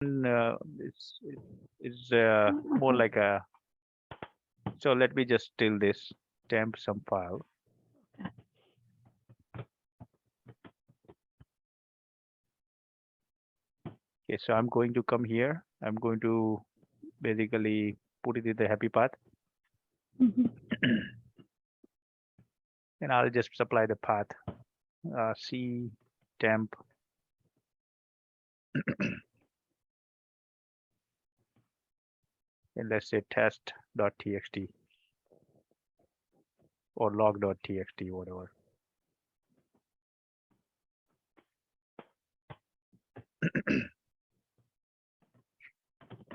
is more like a. So let me just till this temp some file. Okay, so I'm going to come here. I'm going to basically put it in the happy path, Mhm. and I'll just supply the path c temp, and let's say test.txt or log.txt, whatever.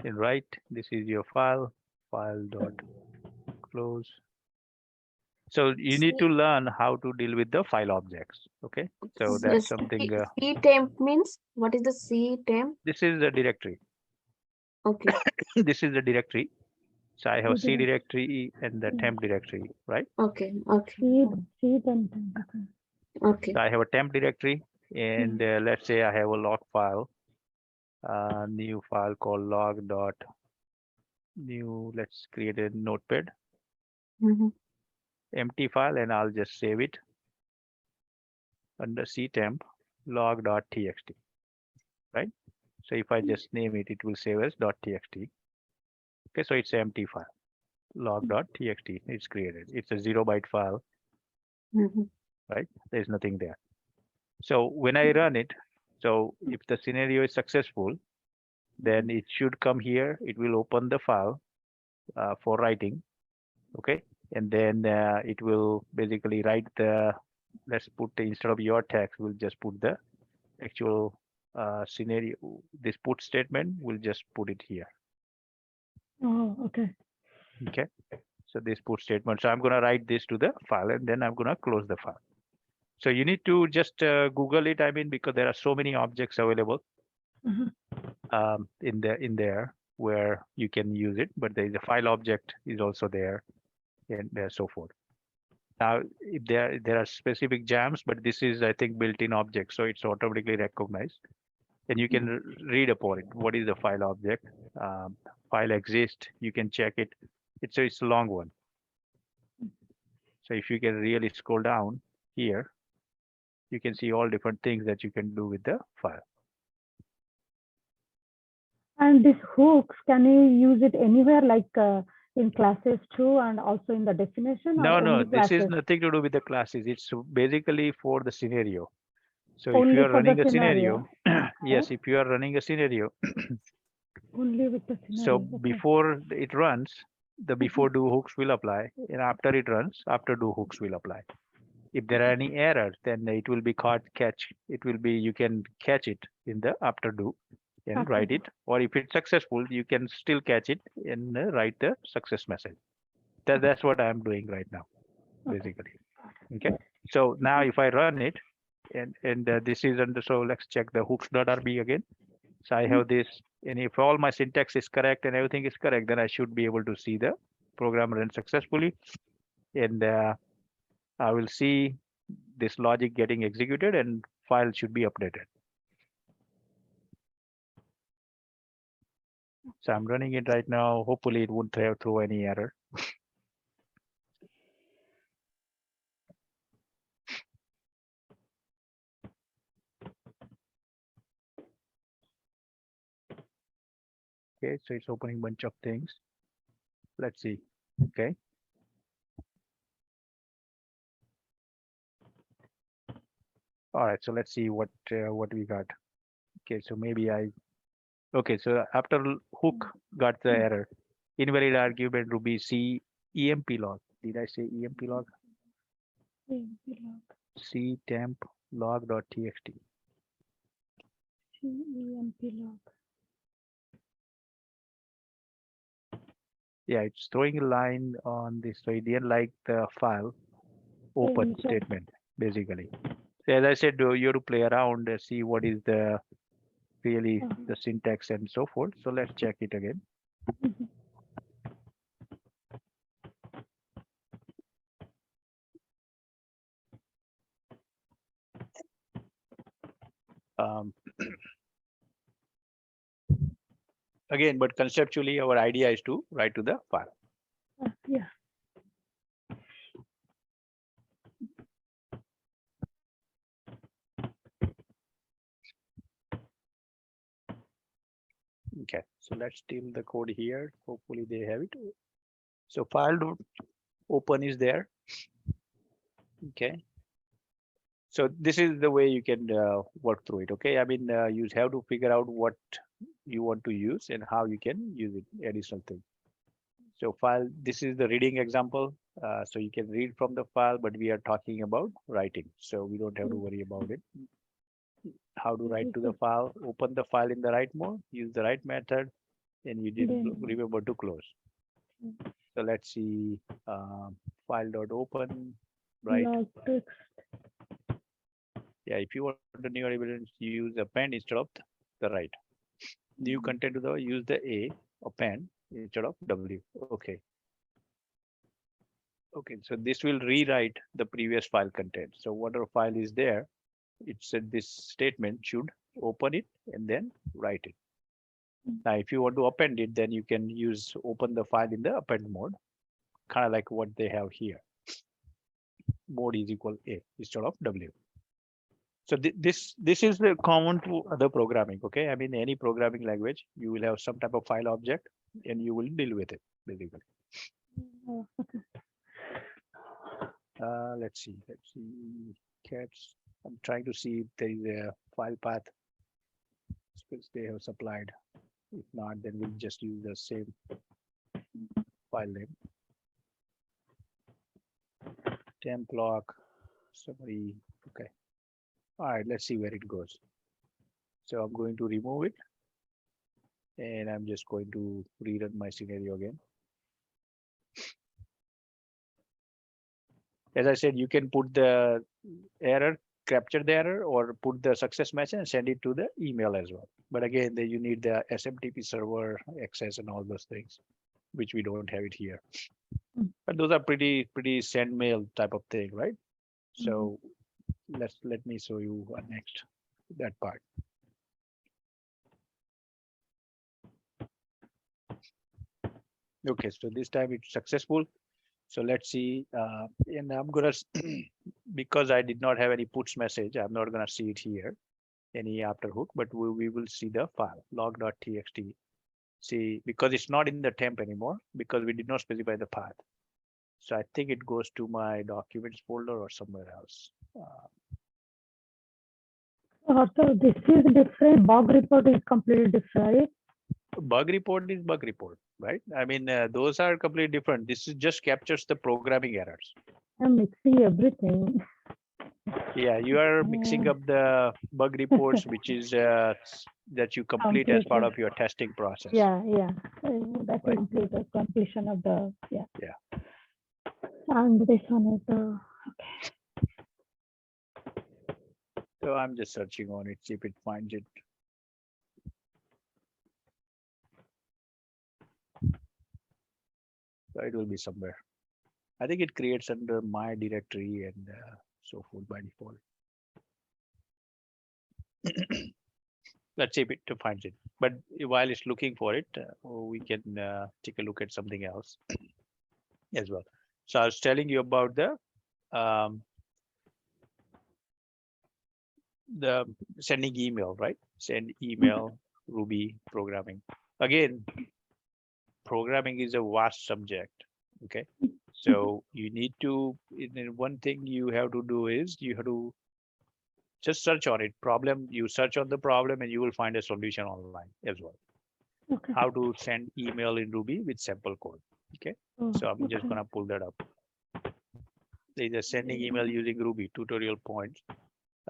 And right, this is your file, file dot close. So you need to C, learn how to deal with the file objects. Okay, so that's something. C temp means what is the C temp? This is a directory. Okay, This is the directory. So I have C Direct- directory and the temp directory, right? okay, okay, Seed and okay. okay. So I have a temp directory, and Mm. let's say I have a log file, new file called log dot new. Let's create a notepad, Mm-hmm. empty file, and I'll just save it under C temp log.txt, right? So if I just name it, it will save as .txt. Okay, so it's an empty file. Log.txt is created. It's a 0 byte file, Mm-hmm. right? There's nothing there. So when I run it, so if the scenario is successful, then it should come here. It will open the file for writing. Okay, and then it will basically write the. Let's put instead of your text, we'll just put the actual scenario. This put statement, we'll just put it here. Oh, okay. Okay. So this put statement. So I'm going to write this to the file, and then I'm going to close the file. So you need to just Google it. I mean, because there are so many objects available Mhm. in there where you can use it. But there is a file object is also there, and so forth. Now, if there are specific jams, but this is I think built-in object, so it's automatically recognized, and you can read upon it. What is the file object? Um, File exists. You can check it. It's a long one. So if you can really scroll down here, you can see all different things that you can do with the file. And these hooks, can you use it anywhere, like in classes too, and also in the definition, or No, only this is classes? nothing to do with the classes. It's basically for the scenario. So if you Only are for the running a scenario. scenario, Okay. yes, if you are running a scenario, Only with the so scenario. Okay. before it runs, the Mhm. before do hooks will apply, and after it runs, after do hooks will apply. If there are any errors, then it will be caught catch. It will be you can catch it in the after do and After write that. it. Or if it's successful, you can still catch it and write the success message. That's what I'm doing right now, Okay. basically. Okay. So now if I run it, and this is under, so let's check the hooks.rb again. So I Mhm. have this, and if all my syntax is correct and everything is correct, then I should be able to see the program run successfully, and I will see this logic getting executed, and file should be updated. So I'm running it right now. Hopefully, it won't throw any error. Okay, so it's opening a bunch of things. Let's see. Okay. All right. So let's see what we got. Okay. So maybe I. Okay. So after hook got the error, invalid argument Ruby C emp log. Did I say emp log? Log. C temp log.txt. CEMP log. Yeah, it's throwing a line on this. So it didn't like the file open Okay. statement, basically. So as I said, you have to play around and see what is the really the syntax and so forth. So let's check it again. Mhm. Um, Again, but conceptually, our idea is to write to the file. Yeah. Okay, so let's steal the code here. Hopefully they have it. So file dot open is there. Okay. So this is the way you can work through it. Okay. I mean, you have to figure out what you want to use and how you can use it, additional thing. So file, this is the reading example. So you can read from the file, but we are talking about writing. So we don't have to worry about it. How to write to the file, open the file in the right mode, use the right method, and you didn't remember to close. So let's see, file.open, right? Log text. Yeah, if you want the new evidence, use append instead of the right. New content to the use the A append instead of W. Okay. Okay, so this will rewrite the previous file content. So whatever file is there, it said this statement should open it and then write it. Now, if you want to append it, then you can use open the file in the append mode, kind of like what they have here. Mode is equal A instead of W. So this is the common to other programming. Okay, I mean any programming language, you will have some type of file object, and you will deal with it basically. Let's see. Cats. I'm trying to see if there is a file path which they have supplied. If not, then we'll just use the same file name. Temp lock summary. Okay. All right. Let's see where it goes. So I'm going to remove it, and I'm just going to rerun my scenario again. As I said, you can put the error, capture the error, or put the success message and send it to the email as well. But again, then you need the SMTP server access and all those things, which we don't have it here. But those are pretty send mail type of thing, right? So let me show you next that part. Okay, so this time it's successful. So let's see, and I'm gonna because I did not have any puts message, I'm not gonna see it here, any after hook, but we will see the file log.txt. See, because it's not in the temp anymore, because we did not specify the path. So I think it goes to my documents folder or somewhere else. Also, this is different. Bug report is completely different, right? Bug report is bug report, right? I mean, those are completely different. This is just captures the programming errors. I'm mixing everything. Yeah, you are mixing up the bug reports, which is that you complete as part of your testing process. Yeah. That right? is the completion of the, Yeah. And this one is the, So I'm just searching on it, see if it finds it. So it will be somewhere. I think it creates under my directory and so forth by default. Let's see if it finds it. But while it's looking for it, we can take a look at something else as well. So I was telling you about the sending email, right? Send email, Ruby programming. Again, programming is a vast subject. Okay. So you need to, one thing you have to do is you have to just search on it. Problem, you search on the problem and you will find a solution online as well. okay. How to send email in Ruby with sample code. Okay. So I'm just gonna pull that up. There's a sending email using Ruby tutorial points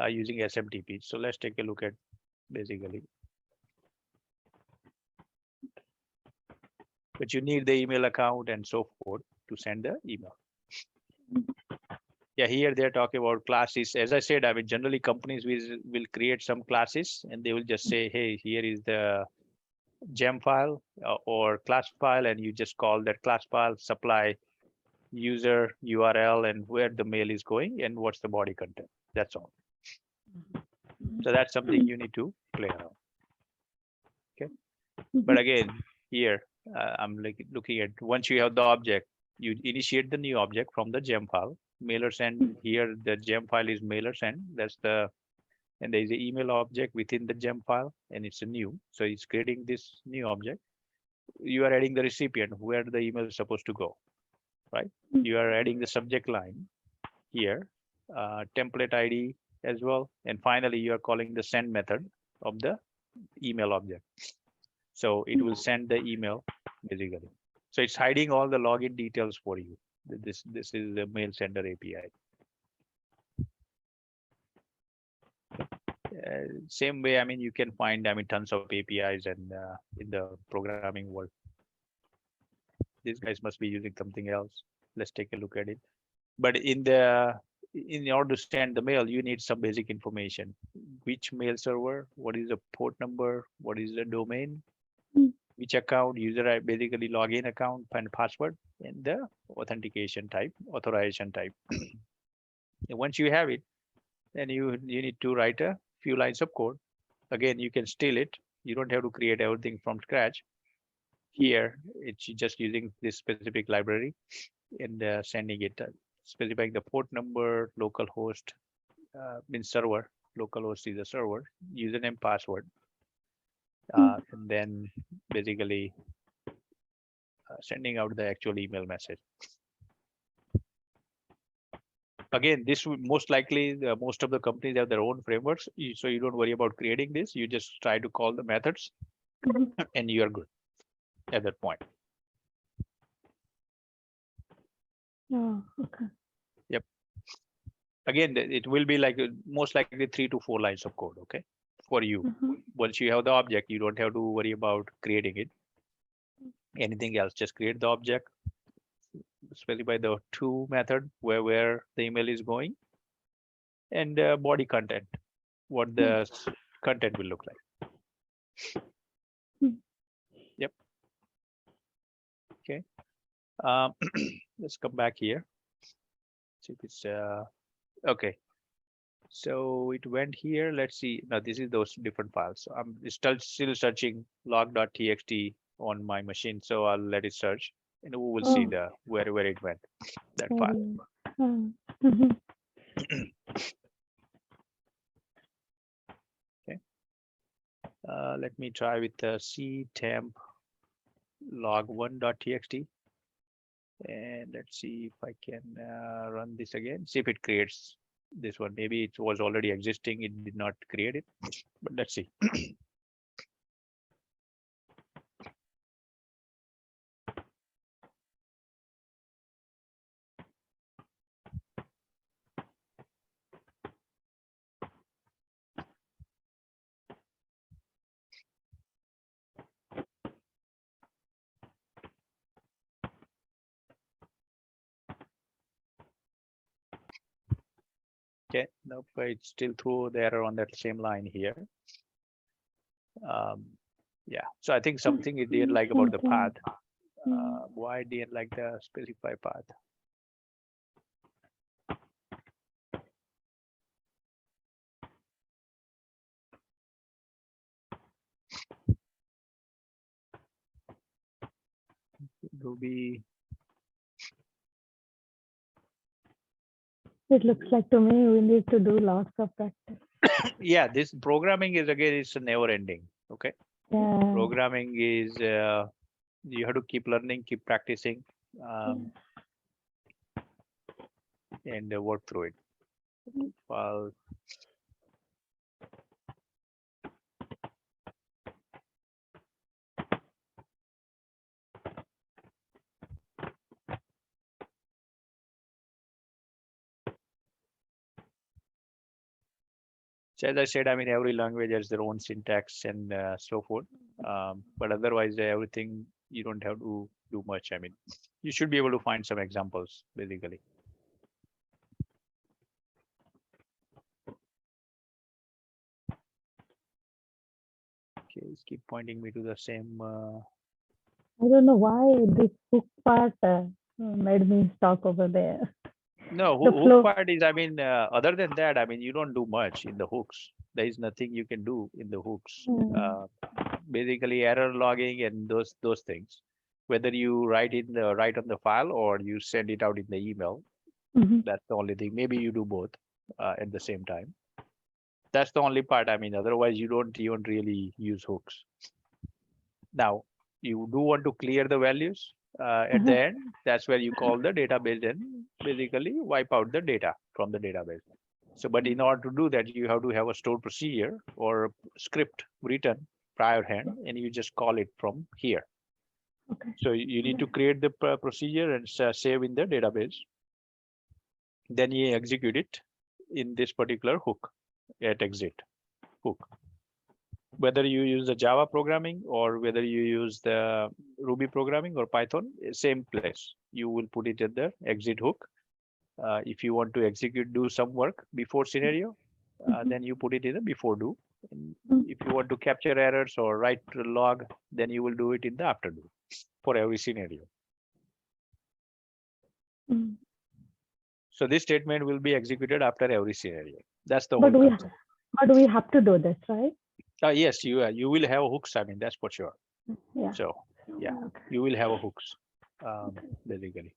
using SMTP. So let's take a look at basically. But you need the email account and so forth to send the email. Yeah, here they're talking about classes. As I said, I mean, generally companies will create some classes and they will just say, hey, here is the gem file or class file, and you just call that class file, supply user URL and where the mail is going and what's the body content. That's all. So that's something you need to play around. Okay. But again, here I'm like looking at once you have the object, you initiate the new object from the gem file. Mailer send here the gem file is mailer send. That's the and there is an email object within the gem file and it's a new. So it's creating this new object. You are adding the recipient where the email is supposed to go, right? You are adding the subject line here, template ID as well. And finally, you are calling the send method of the email object. So it will send the email basically. So it's hiding all the login details for you. This is the mail sender API. Same way, I mean, you can find, I mean, tons of APIs and in the programming world. These guys must be using something else. Let's take a look at it. But in order to send the mail, you need some basic information. Which mail server? What is the port number? What is the domain? Which account? User basically login account and password and the authentication type, authorization type. And once you have it, then you need to write a few lines of code. Again, you can steal it. You don't have to create everything from scratch. Here, it's just using this specific library and sending it, specifying the port number, local host, means server, local host is a server, username, password, and then basically sending out the actual email message. Again, this would most likely, most of the companies have their own frameworks, so you don't worry about creating this. You just try to call the methods and you are good at that point. Oh, okay. Yep. Again, it will be like most likely 3 to 4 lines of code, okay, for you. Once you have the object, you don't have to worry about creating it. Anything else, just create the object, specify the to method where the email is going, and body content, what the content will look like. Yep. Okay. Let's come back here. See if it's okay. So it went here. Let's see. Now this is those different files. So I'm still searching log.txt on my machine. So I'll let it search and we will see the where it went, that file. Okay. Let me try with the ctemp log1.txt. And let's see if I can run this again. See if it creates this one. Maybe it was already existing. It did not create it, but let's see. Okay, nope, it's still through there on that same line here. Yeah, so I think something it didn't like about the path. Why didn't like the specify path? Ruby. It looks like to me we need to do lots of practice. Yeah, this programming is again, it's never ending. Okay. Yeah. Programming is you have to keep learning, keep practicing, and work through it. Well, so as I said, I mean, every language has their own syntax and so forth. But otherwise, everything you don't have to do much. I mean, you should be able to find some examples, basically. Okay, let's keep pointing me to the same. I don't know why this hook part made me stop over there. No, The hook flow. part is, I mean, other than that, I mean, you don't do much in the hooks. There is nothing you can do in the hooks. Mm. Basically, error logging and those things. Whether you write on the file or you send it out in the email, Mhm. that's the only thing. Maybe you do both at the same time. That's the only part. I mean, otherwise you don't even really use hooks. Now, you do want to clear the values at the Uh-huh. end. That's where you call the database and basically wipe out the data from the database. So, but in order to do that, you have to have a stored procedure or a script written prior hand, and you just call it from here. Okay. So you need to create the procedure and save in the database. Then you execute it in this particular hook at exit hook. Whether you use the Java programming or whether you use the Ruby programming or Python, same place. You will put it at the exit hook. If you want to execute, do some work before scenario, then you put it in the before do. And if you want to capture errors or write log, then you will do it in the after do for every scenario. Mm. So this statement will be executed after every scenario. That's the But whole we concept. but we have to do this, right? Yes, you will have hooks. I mean, that's for sure. Yeah. So yeah, Okay. you will have a hooks basically.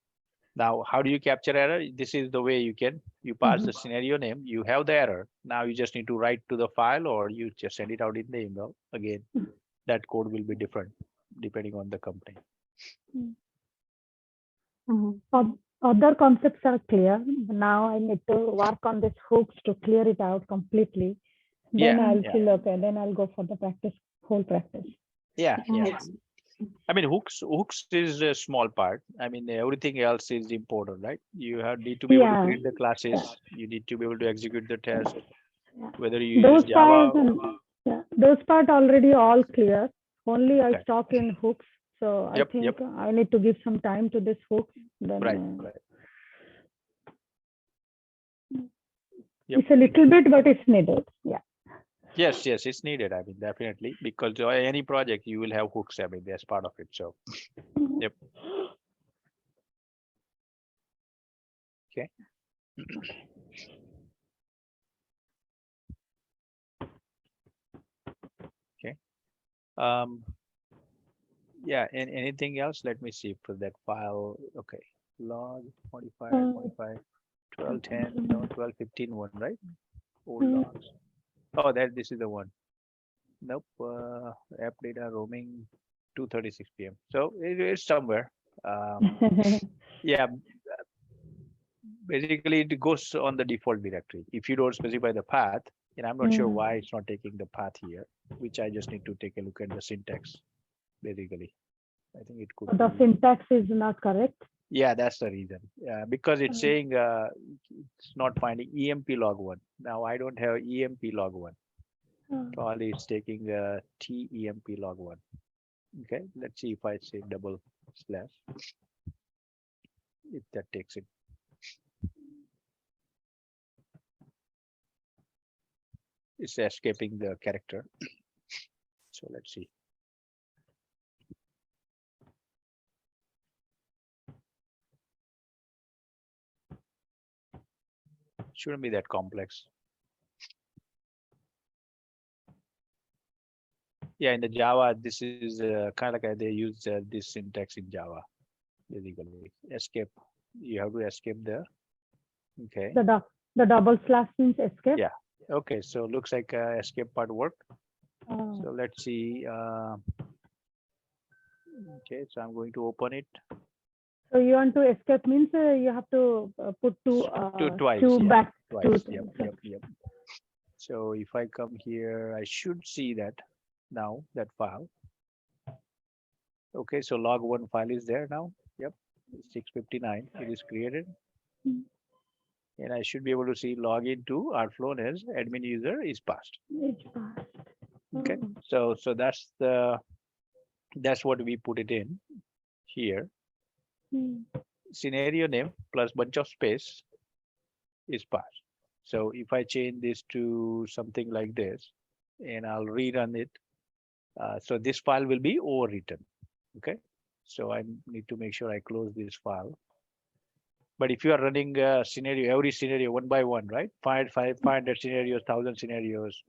Now, how do you capture error? This is the way you pass the scenario name, you have the error. Now you just need to write to the file or you just send it out in the email. Again, that code will be different depending on the company. Mhm. Other concepts are clear. Now I need to work on this hooks to clear it out completely. Then Yeah, I'll yeah, feel okay. Then I'll go for the whole practice. yeah, Yeah, yeah. it's I mean, hooks is a small part. I mean, everything else is important, right? You need to be able to Yeah. create the classes. You need to be able to execute the test. Yeah. Whether you use Those Java, parts, yeah, those part already all clear. Only I okay. stock in hooks. So I Yep, think I need to give some time to this hooks. Then right. Yep. it's a little bit, but it's needed. Yeah. Yes, it's needed. I mean, definitely, because any project you will have hooks. I mean, that's part of it. So, yep. Okay. Okay. Um, yeah, and anything else? Let me see for that file. Okay. Log 45, 25, 12, 10, no, 12, 15 one, right? Old logs. Oh, this is the one. Nope. App data roaming 2:36 p.m. So it's somewhere. Yeah, basically it goes on the default directory. If you don't specify the path, and I'm not sure why it's not taking the path here, which I just need to take a look at the syntax, basically. I think it could The be. syntax is not correct. Yeah, that's the reason. Because it's saying it's not finding EMP log one. Now I don't have EMP log one. Probably it's taking TEMP log one. Okay, let's see if I say double slash, if that takes it. It's escaping the character. So let's see. Shouldn't be that complex. Yeah, in the Java, this is kind of like they use this syntax in Java, basically. Escape. You have to escape there. Okay. The double slash means escape. Yeah. Okay. So looks like escape part worked. Oh. So let's see. Okay. So I'm going to open it. So you want to escape means you have to put Twice. two Yeah. back. Twice. Two Yep. So if I come here, I should see that now, that file. Okay. So log one file is there now. Yep. 659. It is created. And I should be able to see login to Rflow as admin user is passed. Okay, so that's what we put it in here. Scenario name plus bunch of space is passed. So if I change this to something like this, and I'll rerun it, so this file will be overwritten. Okay, so I need to make sure I close this file. But if you are running a scenario, every scenario one by one, right? 500 scenarios, 1,000 scenarios.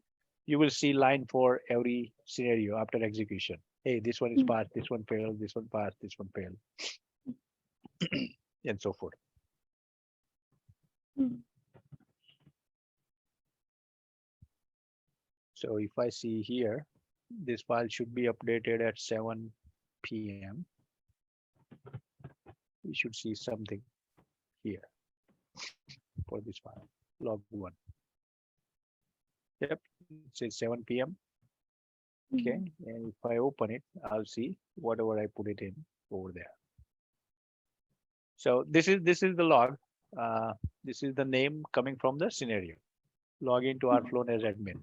you will see line for every scenario after execution. Hey, this one is Mm. passed, this one failed, this one passed, this one failed, and so forth. Mm. So if I see here, this file should be updated at 7 p.m. We should see something here for this file, log 1. Yep, it says 7 p.m. Okay, and if I open it, I'll see whatever I put it in over there. So this is the log. This is the name coming from the scenario. Log into our flow as admin.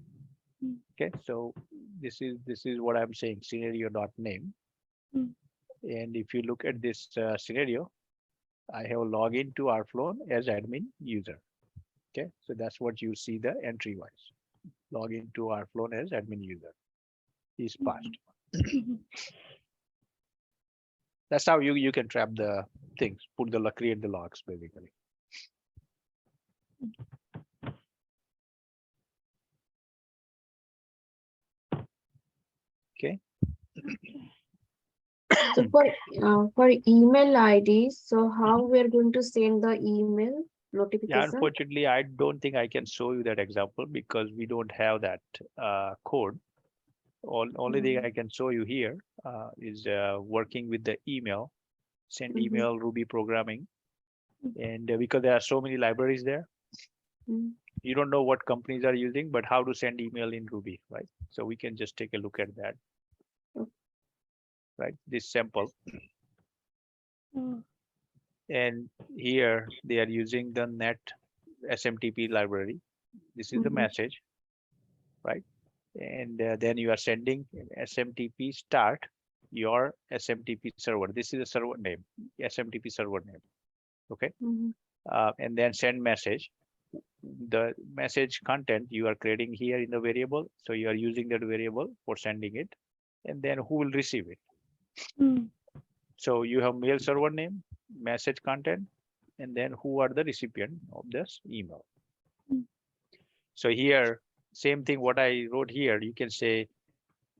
Okay, so this is what I'm saying, scenario.name. And if you look at this scenario, I have login to our flow as admin user. Okay, so that's what you see the entry wise. Login to our flow as admin user is passed. That's how you can trap the things, create the logs basically. Okay. So for email IDs, so how we are going to send the email Yeah, notification? unfortunately, I don't think I can show you that example because we don't have that code. Only thing I can show you here is working with the email, send email Ruby programming. And because there are so many libraries there, you don't know what companies are using, but how to send email in Ruby, right? So we can just take a look at that, right? This sample. And here they are using the net SMTP library. This is the message, right? And then you are sending SMTP start your SMTP server. This is a server name, SMTP server name. Okay. And then send message. The message content you are creating here in the variable. So you are using that variable for sending it. And then who will receive it? So you have mail server name, message content, and then who are the recipient of this email. So here, same thing what I wrote here, you can say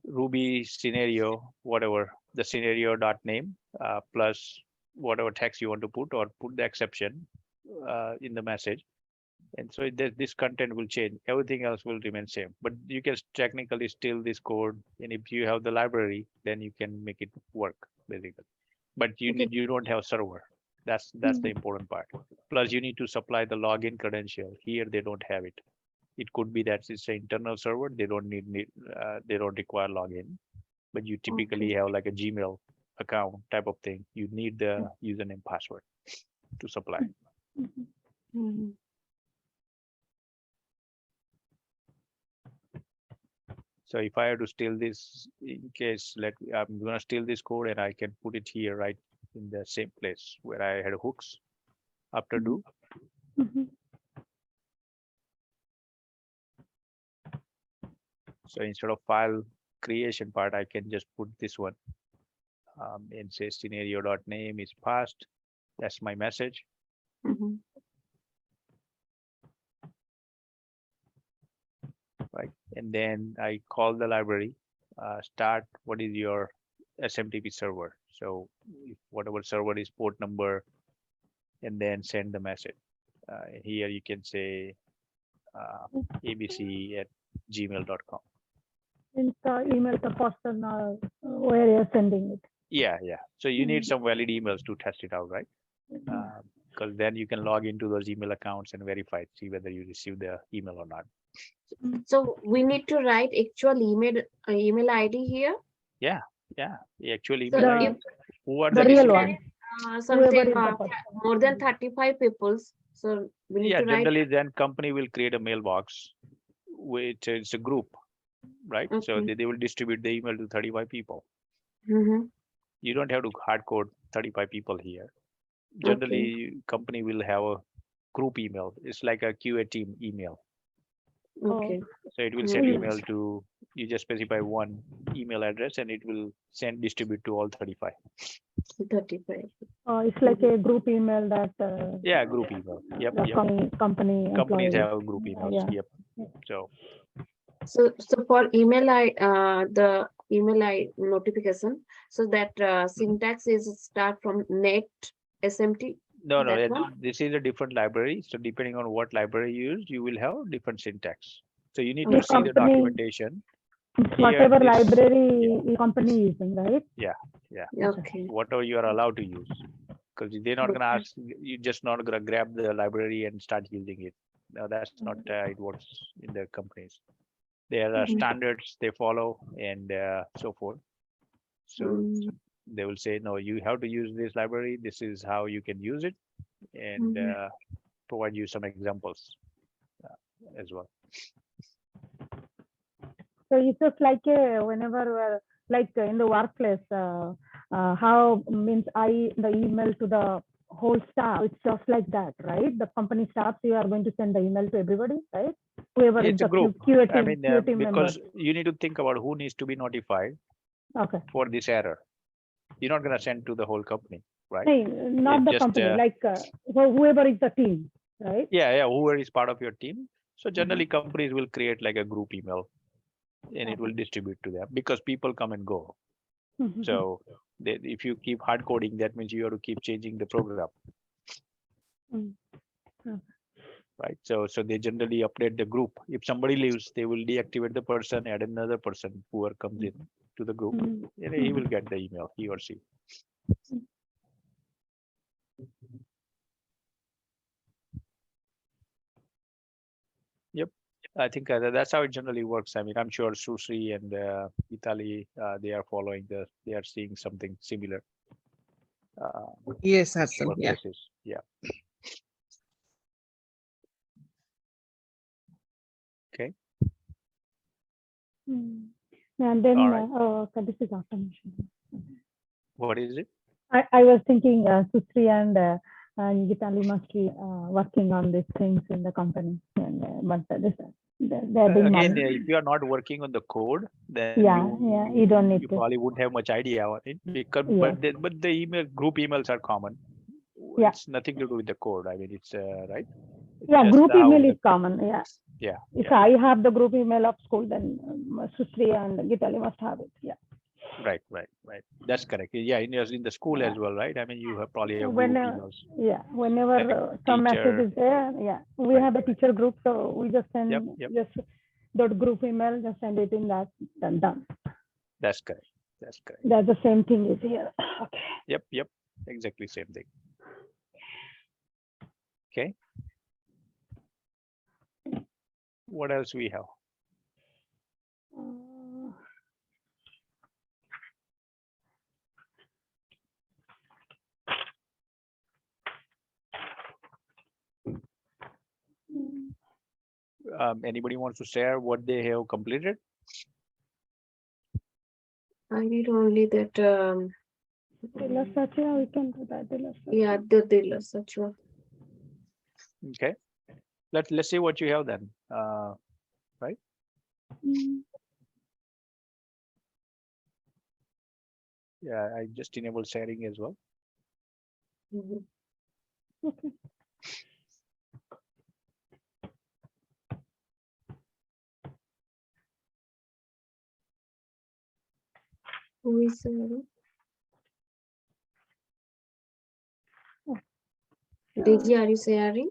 Ruby scenario, whatever the scenario dot name plus whatever text you want to put, or put the exception in the message. And so this content will change. Everything else will remain same. But you can technically steal this code, and if you have the library, then you can make it work basically. But you don't have server. That's the important part. Plus you need to supply the login credential. Here they don't have it. It could be that it's an internal server. They don't they don't require login. But you typically have like a Gmail account type of thing. You need the username password to supply. So if I have to steal this, in case I'm gonna steal this code and I can put it here right in the same place where I had hooks after do. So instead of file creation part, I can just put this one and say scenario.name is passed. That's my message. Right. And then I call the library, start what is your SMTP server. So if whatever server is port number, and then send the message. Here you can say abc@gmail.com. In the email, the person where you're sending it. Yeah. So you need some valid emails to test it out, right? Because then you can log into those email accounts and verify, see whether you received the email or not. So we need to write actual email ID here. Yeah. Actually, So email who are the real one. Something more than 35 people. So we need to write. Generally, then company will create a mailbox, which is a group, right? So they will distribute the email to 35 people. You don't have to hard code 35 people here. Generally, company will have a group email. It's like a QA team email. Okay. So it will send email to, you just specify one email address and it will distribute to all 35. 35. It's like a group email that. Group email. Yep. Company Companies have group emails. Yeah. Yep. So So for the email I notification, so that syntax is start from net SMT, No, no, that one. this is a different library. So depending on what library you use, you will have different syntax. So you need The to Okay. see the company, documentation. it's Here, whatever this, library the company using, right? yeah, yeah, Okay. whatever you are allowed to use. Because they're not gonna Okay. ask you, just not gonna grab the library and start using it. No, that's not it works in the companies. There are Mhm. standards they follow and so forth. So Mm, they will say, no, you have to use this library. This is how you can use it, and mhm. provide you some examples as well. So it's just like whenever we're like in the workplace, how means the email to the whole staff. It's just like that, right? The company staff, you are going to send the email to everybody, right? Whoever is It's a the group. QA I team, mean, QA team member. because you need to think about who needs to be notified Okay. for this error. You're not going to send to the whole company, right? Hey, not It the just, company, like whoever is the team, right? yeah, whoever is part of your team. So Uh-huh. generally, companies will create like a group email, and it Okay. will distribute to them because people come and go. Mhm. So if you keep hard coding, that means you have to keep changing the program, Mm. Okay. right? So they generally update the group. If somebody leaves, they will deactivate the person, add another person, whoever comes in to the group, Mm. and he will get the email, he or she. Yep. I think that's how it generally works. I mean, I'm sure Susri and Italy, they are following they are seeing something similar uh, Yes, Harshal. Yeah. workplaces. Yeah. Okay. Mm. And then, All right. okay, this is automation. What is it? I was thinking Sutri and Gitali must be working on these things in the company, and but they're doing Again, manual. if you are not working on the code, then Yeah, you don't you need to. probably wouldn't have much idea on it because Yes. but the email group emails are common. Yeah. It's nothing to do with the code. I mean, it's right. It's Yeah, just group how email the is common. Yeah. yeah If yeah I have the group email of school, then Sutri and Gitali must have it. Yeah. right. That's correct. Yeah, in the school as well, right? I mean, you have probably have group emails Whenever like a some message teacher. is there, yeah, we Right. have a teacher group, so we just Yep. send Yep. just that group email, just send it in that, then done. That's correct. That's correct. That's the same thing is here. Okay. Yep. Exactly same thing. Okay. What else we have? Uh, Anybody wants to share what they have completed? I did only that. Dealer search, yeah, we can do that. Dealer search. Yeah, the dealer such one. Okay. Let's see what you have then. Right. Mm, Yeah, I just enabled sharing as well. Mhm. okay. Who is sharing? DG, are you sharing?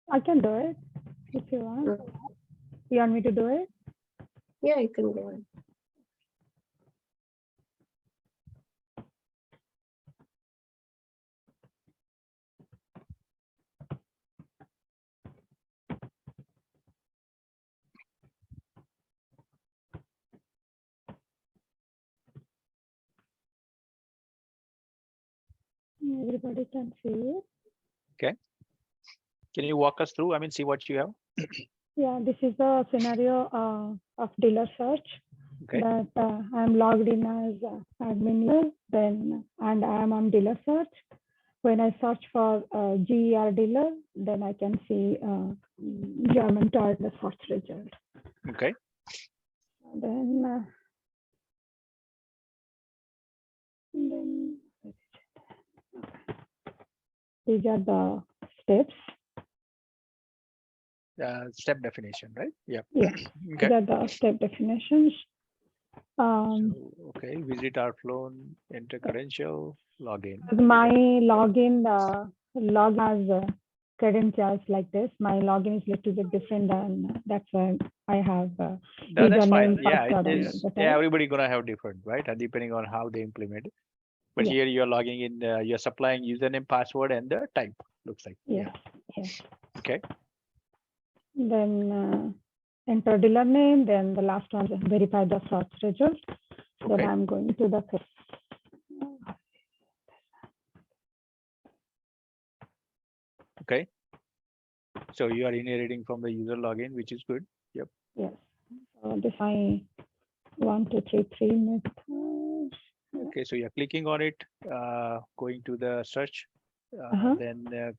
I can do it if you want. Okay. You want me to do it? Yeah, you can go on. Everybody can see it. Okay. Can you walk us through? I mean, see what you have. Yeah, this is the scenario of dealer search. Okay. That I'm logged in as admin user, then and I'm on dealer search. When I search for GER dealer, then I can see German Toyota search result. Okay. Then these are the steps. step definition, right? Yep. Yeah, Okay. these are the step definitions. Um, So, okay, visit our flow, enter credential, login. my Okay. login has credentials like this. My login is little bit different than that's why I have No, that's fine. username, Yeah, password, and it's that yeah, all. everybody gonna have different, right? And depending on how they implement it. But Yeah. here you're logging in, you're supplying username, password, and the type. Looks like. Yes. Yeah. Yes. Okay. Then enter dealer name. Then the last one is verify the search result. Then Okay. I'm going to the Okay. So you are inheriting from the user login, which is good. Yep. yes. So this I 1, 2, 3, 3 methods. Okay. So you're clicking on it, going to the search, Uh-huh. then Then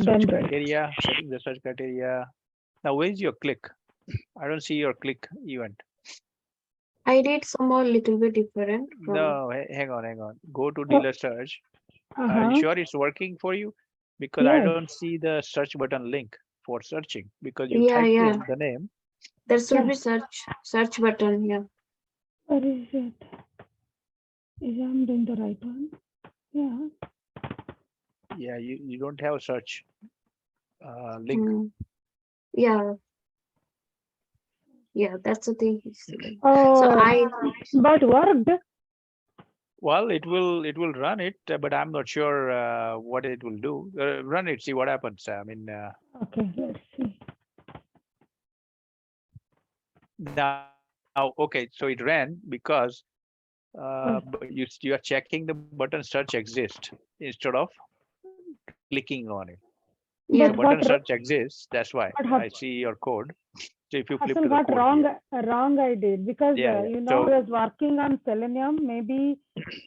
search criteria, setting the search criteria. Now, where's your click? I don't see your click event. I did some more little bit different from. No, hang on, hang on. Go to Oh, dealer search. Are you uh-huh. sure it's working for you? Because I Yes. don't see the search button link for searching because you Yeah, typed yeah. in the name. There should Yeah. be search button. Yeah. Where is it? Is I'm doing the right one? Yeah. Yeah, you don't have search link. Mm. Yeah. Yeah. That's the thing. So Oh, I. but worked. Well, it will run it, but I'm not sure what it will do. Run it, see what happens. I mean, Okay, let's see. now, okay, so it ran because Oh, but you are checking the button search exist instead of clicking on it. So Yeah. but button search exists. That's why what I hap- see your code. So if you flip Hassel, to the what code here, wrong I did? Because yeah, yeah. I So was working on Selenium. Maybe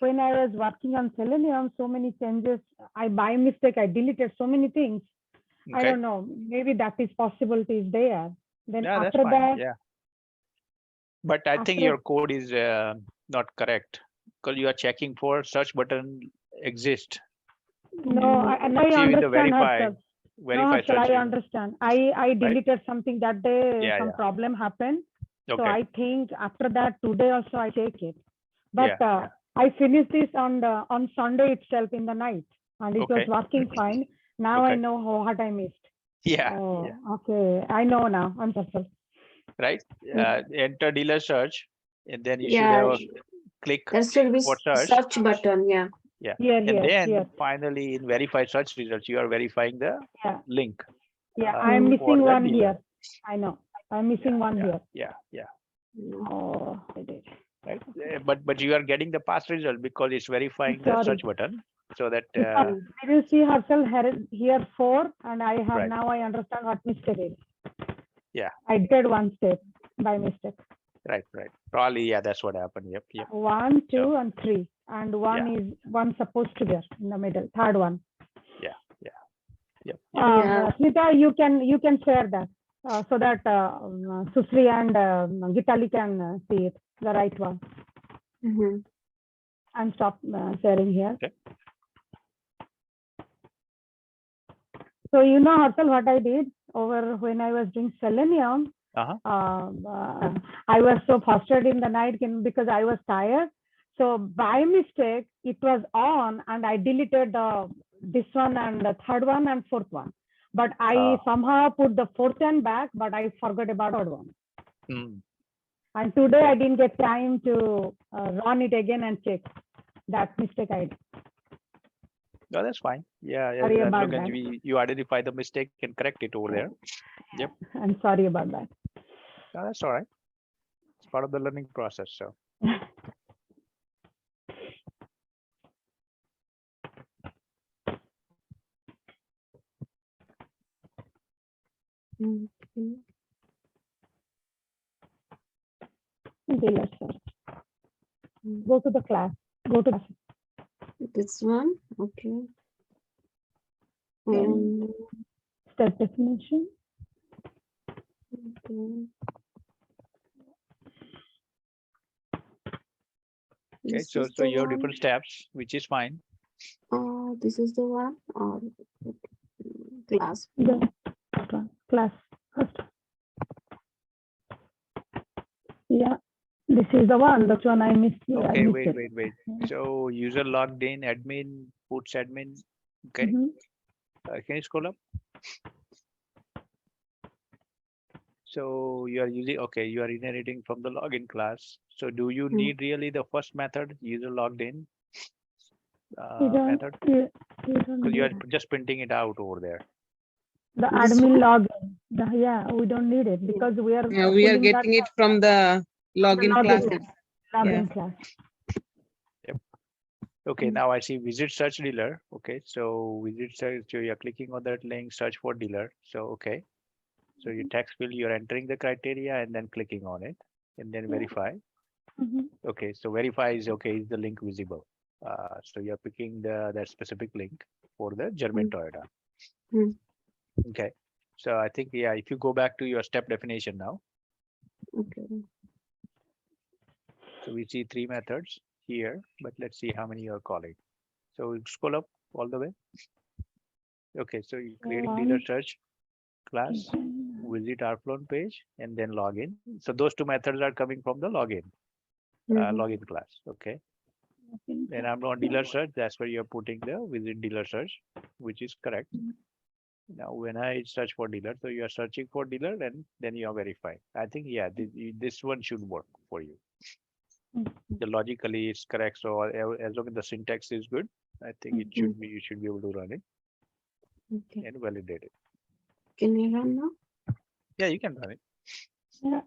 when I was working on Selenium, so many changes. I by mistake I deleted so many things. I okay, don't know. Maybe that is possibility is there. Then yeah, that's after fine. that, Yeah, but I think after your code is not correct because you are checking for search button exist. no, now I See with the understand herself. No, verify Hassel, search I result, understand. I right? deleted something that day. Yeah, Some yeah. problem happened. So Okay. I think after that today also I take it. Yeah, But I finished this on Sunday itself in the night, and it was okay. working fine. Now I Okay. know what I missed. Yeah, Oh, yeah. okay. I know now. I'm sorry. Right. Enter dealer search, and then you should Yeah. have click There should be for search. search button. Yeah. Yeah. Here, And here, then here. finally in verify search results, you are verifying the Yeah, link yeah. I'm for missing the one dealer. here. I know. I'm missing one here. Yeah. Mm. Oh, I did. Right. But you are getting the past result because it's verifying the Sorry. search button so that Because did you see herself here 4, and I have right. now I understand what mistake is. Yeah. I did one step by mistake. Right. Probably, yeah, that's what happened. Yep. 1, 2, So and 3, and one yeah, is one supposed to be in the middle. Third one. yeah. Yep. Yeah. Smita, you can share that so that Susri and Gitali can see it, the right one. Mhm. And stop sharing here. Okay. So Harsal, what I did over when I was doing Selenium, I was so frustrated in the night because I was tired. So by mistake, it was on, and I deleted this one and the third one and fourth one. But I somehow put the fourth one back, but I forgot about third one. Mm. And today I didn't get time to run it again and check that mistake I did. No, that's fine. Yeah, Sorry as about long as that. you identify the mistake and correct it over there. Yep. I'm sorry about that. No, that's all right. It's part of the learning process. So Okay. Let's go to the class. Go to This one. Okay. then step definition. Okay. okay, This so is the you have one. different steps, which is fine. This is the one. Class. The class. Yeah, this is the one. That's one I missed. I Okay, missed wait, it. wait, wait. So user logged in, admin, puts admin. Okay. Mhm. Can you scroll up? So you are using, okay, you are inheriting from the login class. So do you need really the first method, user logged in You don't, method? you don't Because you are need just printing it out over there. the This admin one? login. Yeah, we don't need it because we are Yeah, we are pulling that getting it from the login login, classes. login class. Okay, now I see visit search dealer. Okay, so visit search, so you're clicking on that link, search for dealer. So, okay. So your text field, you're entering the criteria and then clicking on it and then verify. Mhm. Okay, so verify is okay, is the link visible? So you're picking that specific link for the German Toyota. Mm. Okay, so I think, yeah, if you go back to your step definition now, Okay. so we see three methods here, but let's see how many you're calling. So scroll up all the way. Okay, so you're creating dealer One, search class, visit our flown page, and then login. So those two methods are coming from the login, Mhm. login class. Okay. login Then class. I'm on dealer search. That's where you're putting the visit dealer search, which is correct. Now, when I search for dealer, so you are searching for dealer and then you are verifying. I think, yeah, this one should work for you. Mm. The logically it's correct. So as long as the syntax is good, I think it should be, you should be able to run it Okay. and validate it. Can you run now? Yeah, you can run it. Yeah.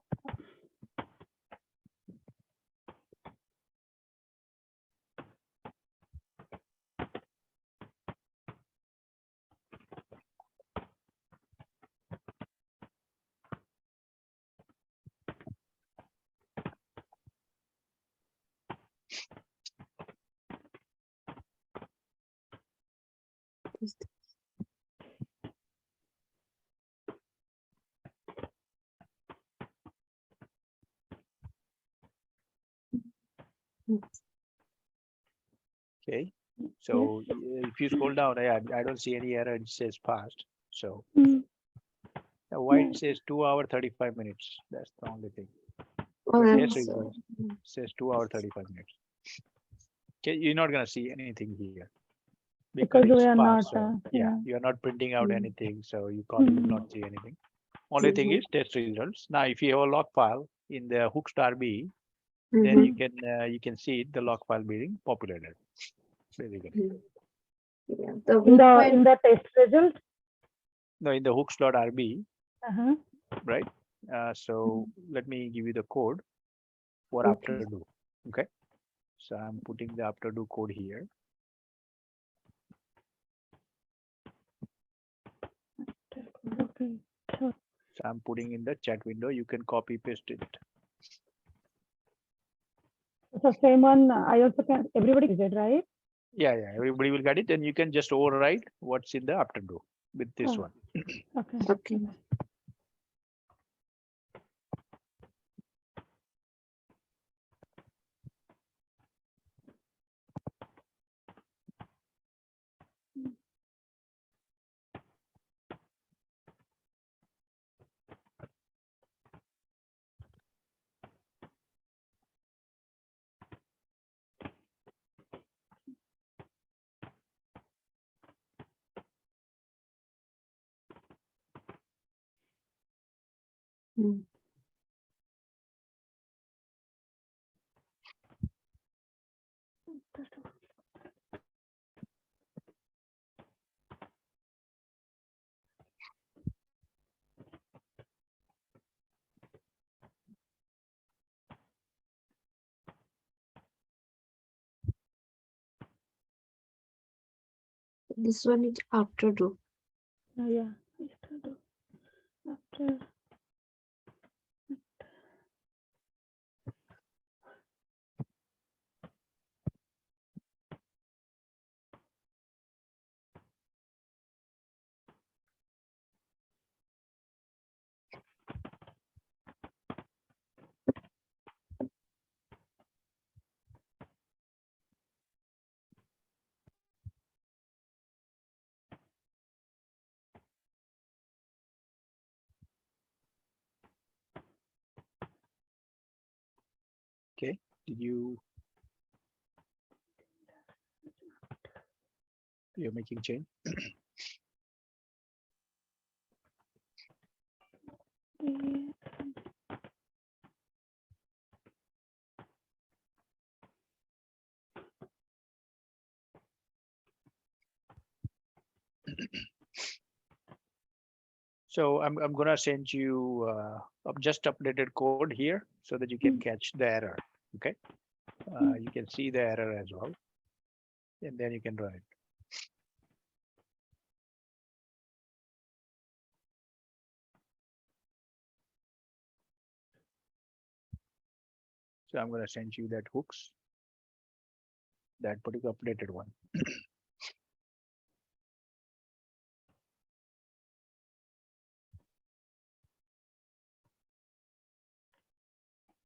Okay. So if you scroll down, I don't see any error. It says passed. So Mm. why it says 2 hour 35 minutes? That's the only thing. Oh, Your test that's results says 2 hour 35 minutes. Okay, you're not gonna see anything here because Because it's we are passed. not. So yeah, Yeah. you're not printing out Mm. anything, so you probably will not see anything. Only thing Mhm. is test results. Now, if you have a log file in the hooks.rb, then Mhm. you can see the log file being populated, basically. Mhm. Yeah. The In hook file. the test result. No, in the hooks.rb, Uh-huh. right? So let me give you the code for Okay. after do. Okay. So I'm putting the after do code here. Okay. Sure. So I'm putting in the chat window. You can copy paste it. So same one. I also can. Everybody is it right? Yeah, yeah. Everybody will get it. And you can just override what's in the after do with this Oh, one. okay. Okay. Mm. This one is after do. Oh, yeah. After. Did you're making change? So I'm gonna send you just updated code here so that you can catch the error. Okay, you can see the error as well, and then you can run it. So I'm gonna send you that hooks, that particular updated one.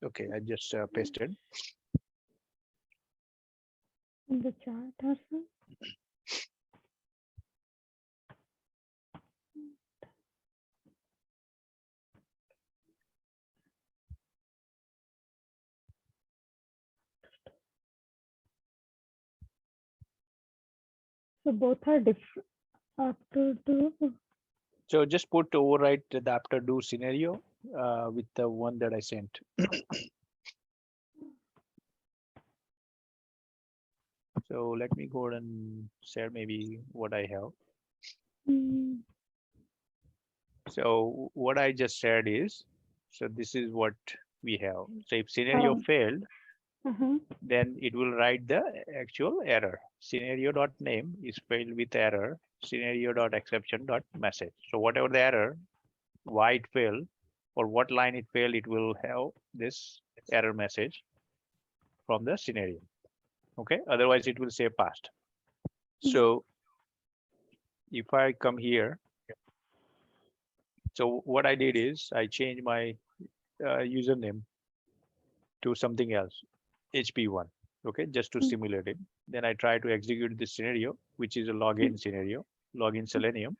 Okay, I just pasted. In the chat also. So both are different. After do. So just put overwrite the after do scenario with the one that I sent. So let me go ahead and share maybe what I have. Mm. So what I just shared is, so this is what we have. So if scenario failed, then it will write the actual error. Scenario dot name is failed with error. Scenario dot exception dot message. So whatever the error, why it failed, or what line it failed, it will have this error message from the scenario. Okay, otherwise it will say passed. So if I come here, so what I did is I changed my username to something else, HP1. Okay, just to simulate it. Then I try to execute this scenario, which is a login scenario, login Selenium.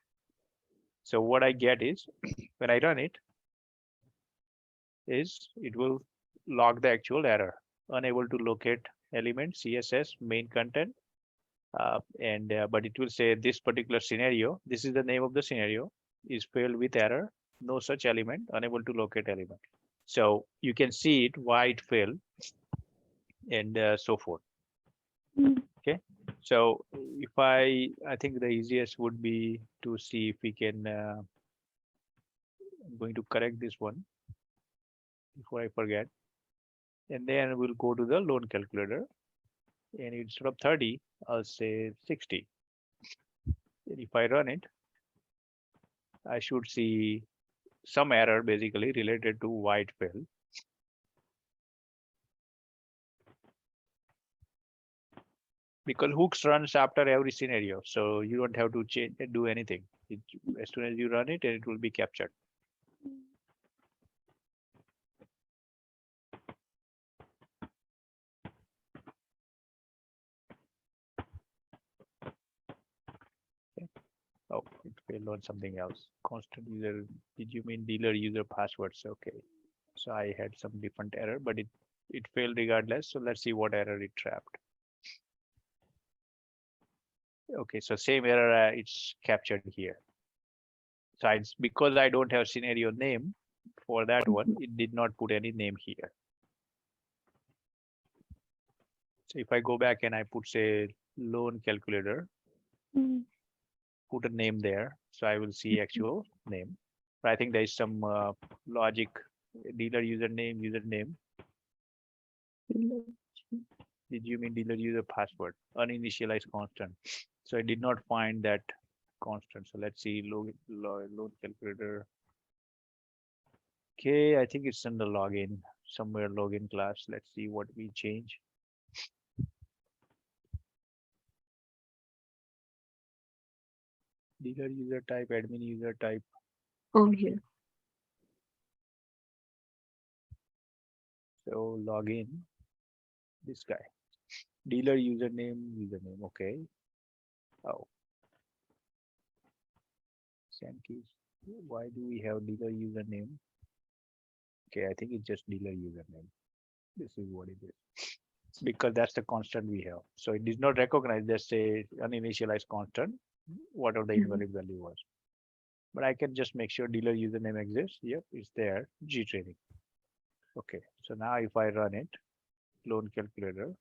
So what I get is when I run it, is it will log the actual error, unable to locate element CSS main content, and but it will say this particular scenario. This is the name of the scenario is failed with error. No such element, unable to locate element. So you can see it why it failed and so forth. Okay, so if I think the easiest would be to see if we can. I'm going to correct this one before I forget, and then we'll go to the loan calculator, and instead of 30, I'll say 60. And if I run it, I should see some error basically related to why it failed. Because hooks runs after every scenario, so you don't have to change do anything. As soon as you run it, and it will be captured. Okay. Oh, it failed on something else. Constant user. Did you mean dealer user passwords? Okay. So I had some different error, but it failed regardless. So let's see what error it trapped. Okay, so same error it's captured here. So it's because I don't have scenario name for that one, it did not put any name here. So if I go back and I put say loan calculator, put a name there, so I will see actual name. But I think there is some logic, dealer username. Did you mean dealer user password? Uninitialized constant. So I did not find that constant. So let's see loan calculator. Okay, I think it's in the login, somewhere login class. Let's see what we change. Dealer user type, admin user type. Oh, here. So login, this guy. Dealer username. Okay. Oh, send keys. Why do we have dealer username? Okay, I think it's just dealer username. This is what it is, because that's the constant we have. So it did not recognize, let's say, uninitialized constant, whatever the invalid value was. But I can just make sure dealer username exists. Yep, it's there. G training. Okay, so now if I run it, loan calculator,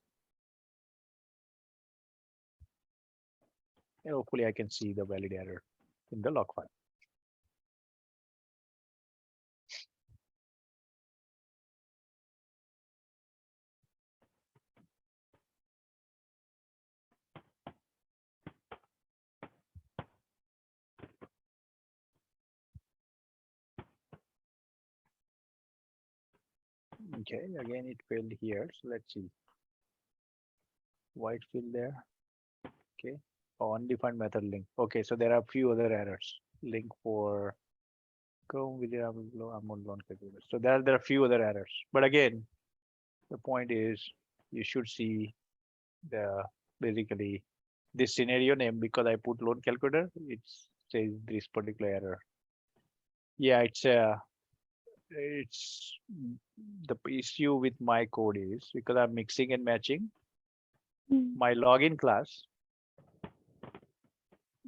and hopefully I can see the valid error in the log file. Okay, again it failed here. So let's see. White field there. Okay. Oh, undefined method link. Okay, so there are a few other errors. Link for Chrome with the loan calculator. So there are a few other errors. But again, the point is you should see the basically this scenario name, because I put loan calculator, it says this particular error. Yeah, it's the issue with my code is because I'm mixing and matching my login class.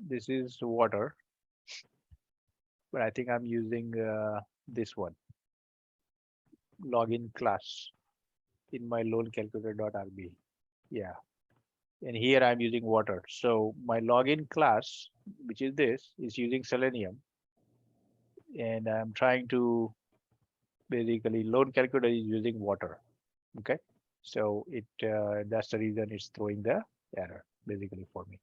This is water, but I think I'm using this one, login class, in my loan calculator.rb. Yeah, and here I'm using water. So my login class, which is this, is using Selenium, and I'm trying to basically loan calculator is using water. Okay, so it that's the reason it's throwing the error basically for me.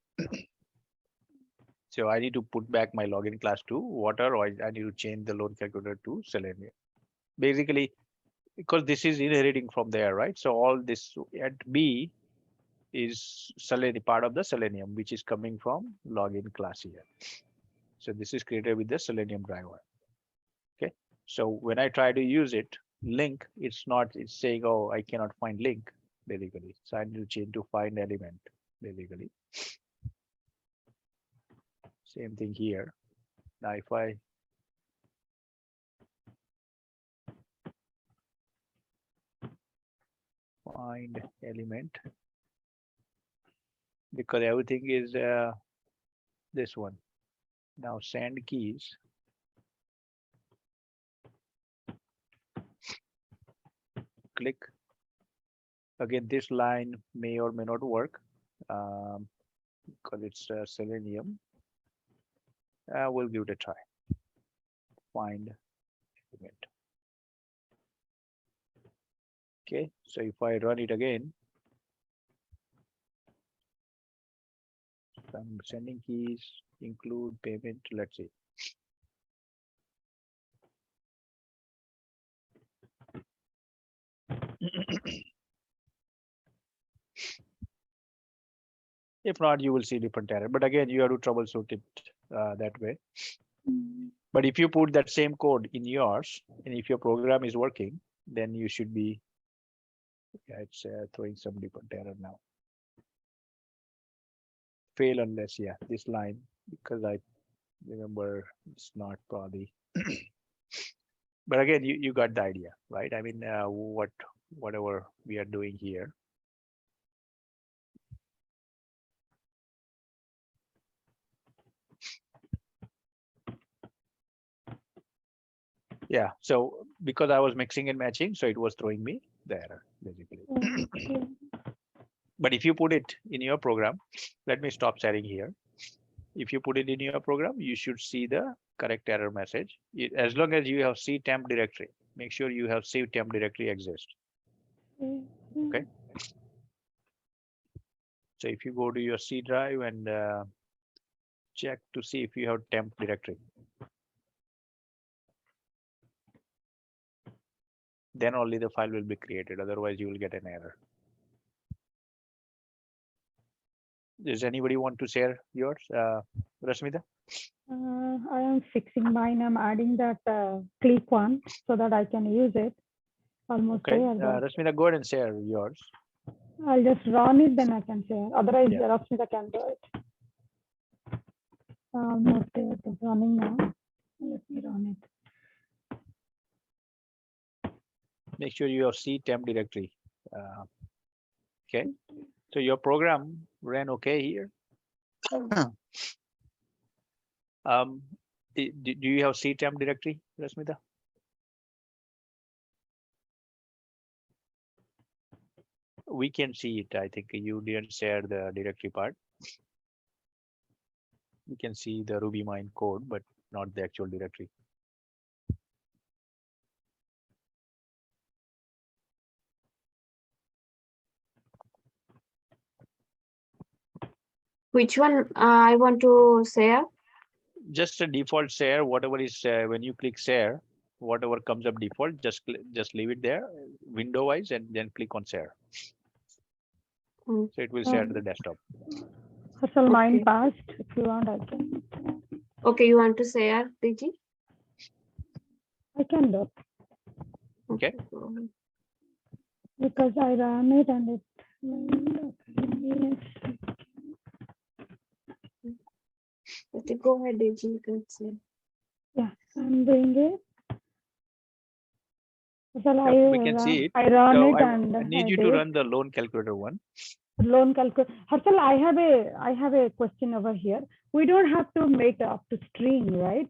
So I need to put back my login class to water, or I need to change the loan calculator to Selenium. Basically, because this is inheriting from there, right? So all this at B is Selenium, part of the Selenium, which is coming from login class here. So this is created with the Selenium driver. Okay. So when I try to use it, link, it's saying, oh, I cannot find link, basically. So I need to change to find element, basically. Same thing here. Now if I find element, because everything is this one. Now send keys. Click. Again, this line may or may not work because it's Selenium. We'll give it a try. Find element. Okay, so if I run it again, I'm sending keys, include payment, let's see. If not, you will see different error. But again, you have to troubleshoot it that way. But if you put that same code in yours, and if your program is working, then you should be, yeah, it's throwing some different error now. Fail unless, yeah, this line, because I remember it's not probably. But again, you got the idea, right? I mean, whatever we are doing here. Yeah, so because I was mixing and matching, so it was throwing me the error, basically. But if you put it in your program, let me stop sharing here. If you put it in your program, you should see the correct error message. As long as you have C temp directory, make sure you have C temp directory exist. Okay. So if you go to your C drive and check to see if you have temp directory, then only the file will be created. Otherwise, you will get an error. Does anybody want to share yours, Rashmita? I am fixing mine. I'm adding that click one so that I can use it. Almost Okay, there. Rashmita, go ahead and share yours. I'll just run it, then I can share. Otherwise, Yeah. Rashmita can do it. Almost there. It's running now. Let me run it. make sure you have C temp directory. Okay, so your program ran okay here. Do you have C temp directory, Rasmita? We can see it. I think you didn't share the directory part. You can see the RubyMine code, but not the actual directory. Which one I want to share? Just a default share, whatever is when you click share, whatever comes up default, just leave it there window wise and then click on share. Mm. So it will share the desktop. Harshal, mine Okay. passed. If you want, I can. Okay, you want to share, DG? I can do Okay. go ahead. because I ran it and it. Okay, go ahead, DG. You can say. Yeah, I'm doing it. Harshal, Yeah, we can see it. I ran So it and I need you to run the loan calculator one. loan calculation. Harshal, I have a question over here. We don't have to make up to string, right?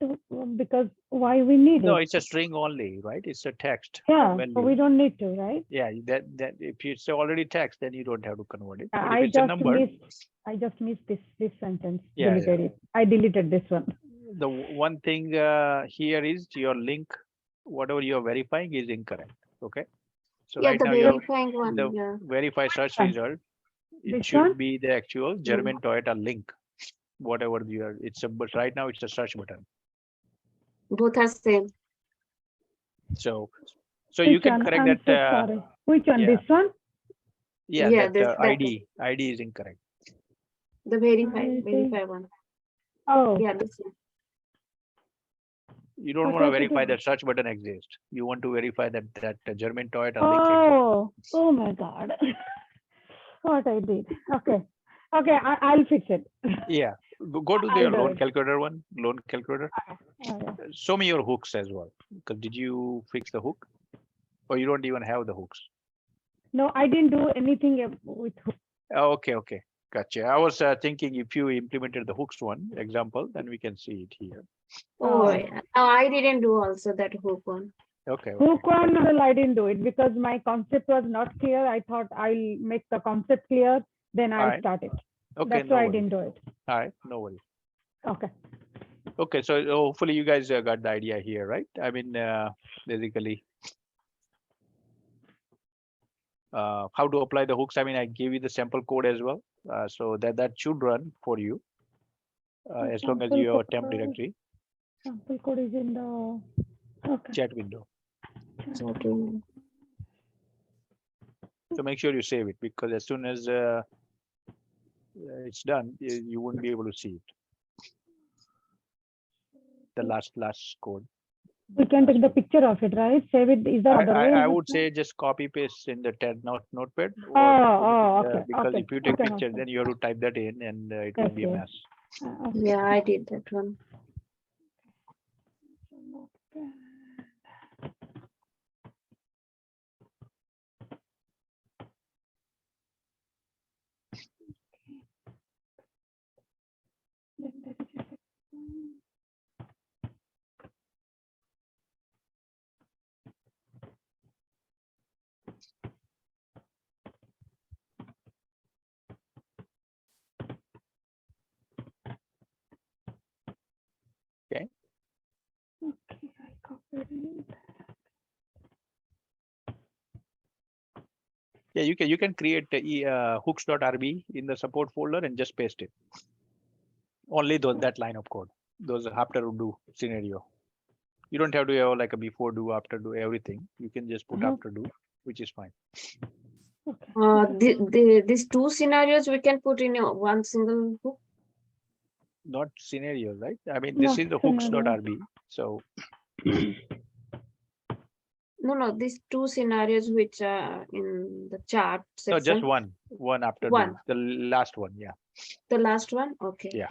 Because why we need No, it? it's a string only, right? It's a text Yeah, so value. we don't need to, right? Yeah, that if it's already text, then you don't have to convert it. But if I it's a just number, missed this sentence. Yeah, Deleted it. I deleted this one. the one thing here is your link, whatever you are verifying is incorrect. Okay. So Yeah, right the now your verifying one. the Yeah. verify search Ah, result, it this should one? be the actual German Toyota link, whatever you are. It's a but right now it's a search button. Both are same. So you Which can one? correct I'm so that. sorry. Which one? Yeah, This one? yeah, Yeah, that that ID is incorrect. the verify one. Oh, Yeah, this one. You don't What want to I did verify it. that search button exists. You want to verify that German Toyota link exists. Oh my God. What I did. Okay. I'll fix it. Yeah, go to I'll the do loan it. calculator one. Loan calculator. Okay. Show me your hooks as well. Because did you fix the hook, or you don't even have the hooks? No, I didn't do anything with hook. Oh, okay, gotcha. I was thinking if you implemented the hooks one example, then we can see it here. Oh, yeah. No, I didn't do also that hook one. Okay. Hook one, well, I didn't do it because my concept was not clear. I thought I'll make the concept clear, then I'll Alright. start it. Okay, That's no why I worries. didn't do it. All right, no worries. Okay. Okay, so hopefully you guys got the idea here, right? I mean, basically, how to apply the hooks. I mean, I gave you the sample code as well, so that should run for you as long as you have a temp directory Sample code is in the chat window. Okay. So make sure you save it because as soon as it's done, you won't be able to see it. The last code. We can take the picture of it, right? Save it. Is that other way? I would say just copy paste in the notepad. Okay. Because if you take Okay, picture, then you have to type that in, and it will Yes, be a yes. mess. Okay. Yeah, I did that one. Okay. Okay, I copied it. Yeah, you can create hooks.rb in the support folder and just paste it. Only that line of code. Those after do scenario. You don't have to have like a before do, after do, everything. You can just put after do, which is fine. These two scenarios we can put in one single hook. Not scenarios, right? I mean, No, this is the hooks.rb. So No, these two scenarios which are in the chart no, section. just one after One. do. The last one, yeah. The last one, okay. Yeah.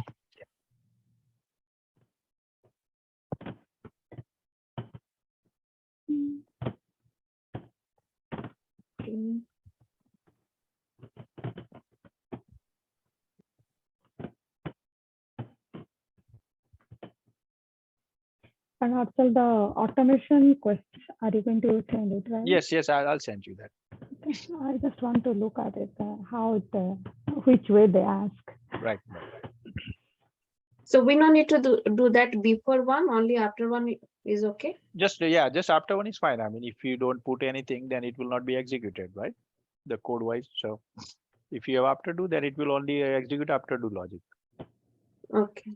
And also the automation questions, are you going to send it, right? Yes, I'll send you that. Okay. I just want to look at it, how it, which way they ask. Right. So we no need to do that before one, only after one is okay. Just after one is fine. I mean, if you don't put anything, then it will not be executed, right? The code wise. So if you have after do, then it will only execute after do logic. Okay.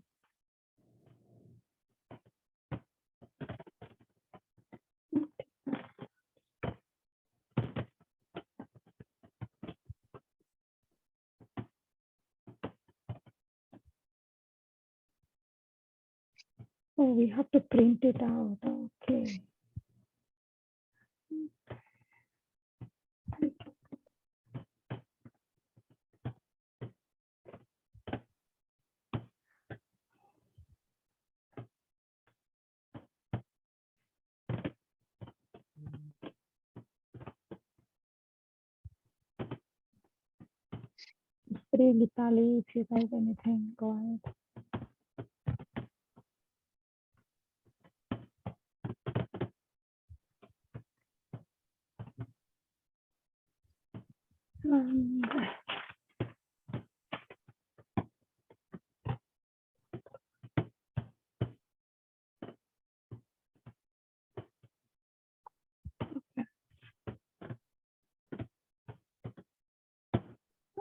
Oh, we have to print it out. Okay. Sri Gitali, if you guys anything, go ahead. Um,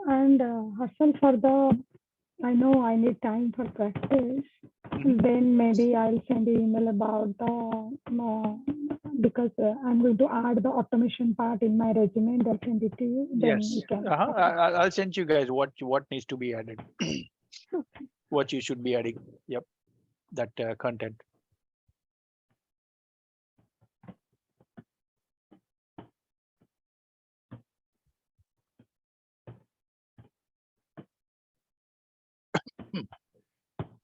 and Harsal, for the, I know I need time for practice. Then maybe I'll send you email about the because I'm going to add the automation part in my resume and I'll send it to you. Then Yes. you can. I'll send you guys what needs to be added, Okay. what you should be adding. Yep. That content.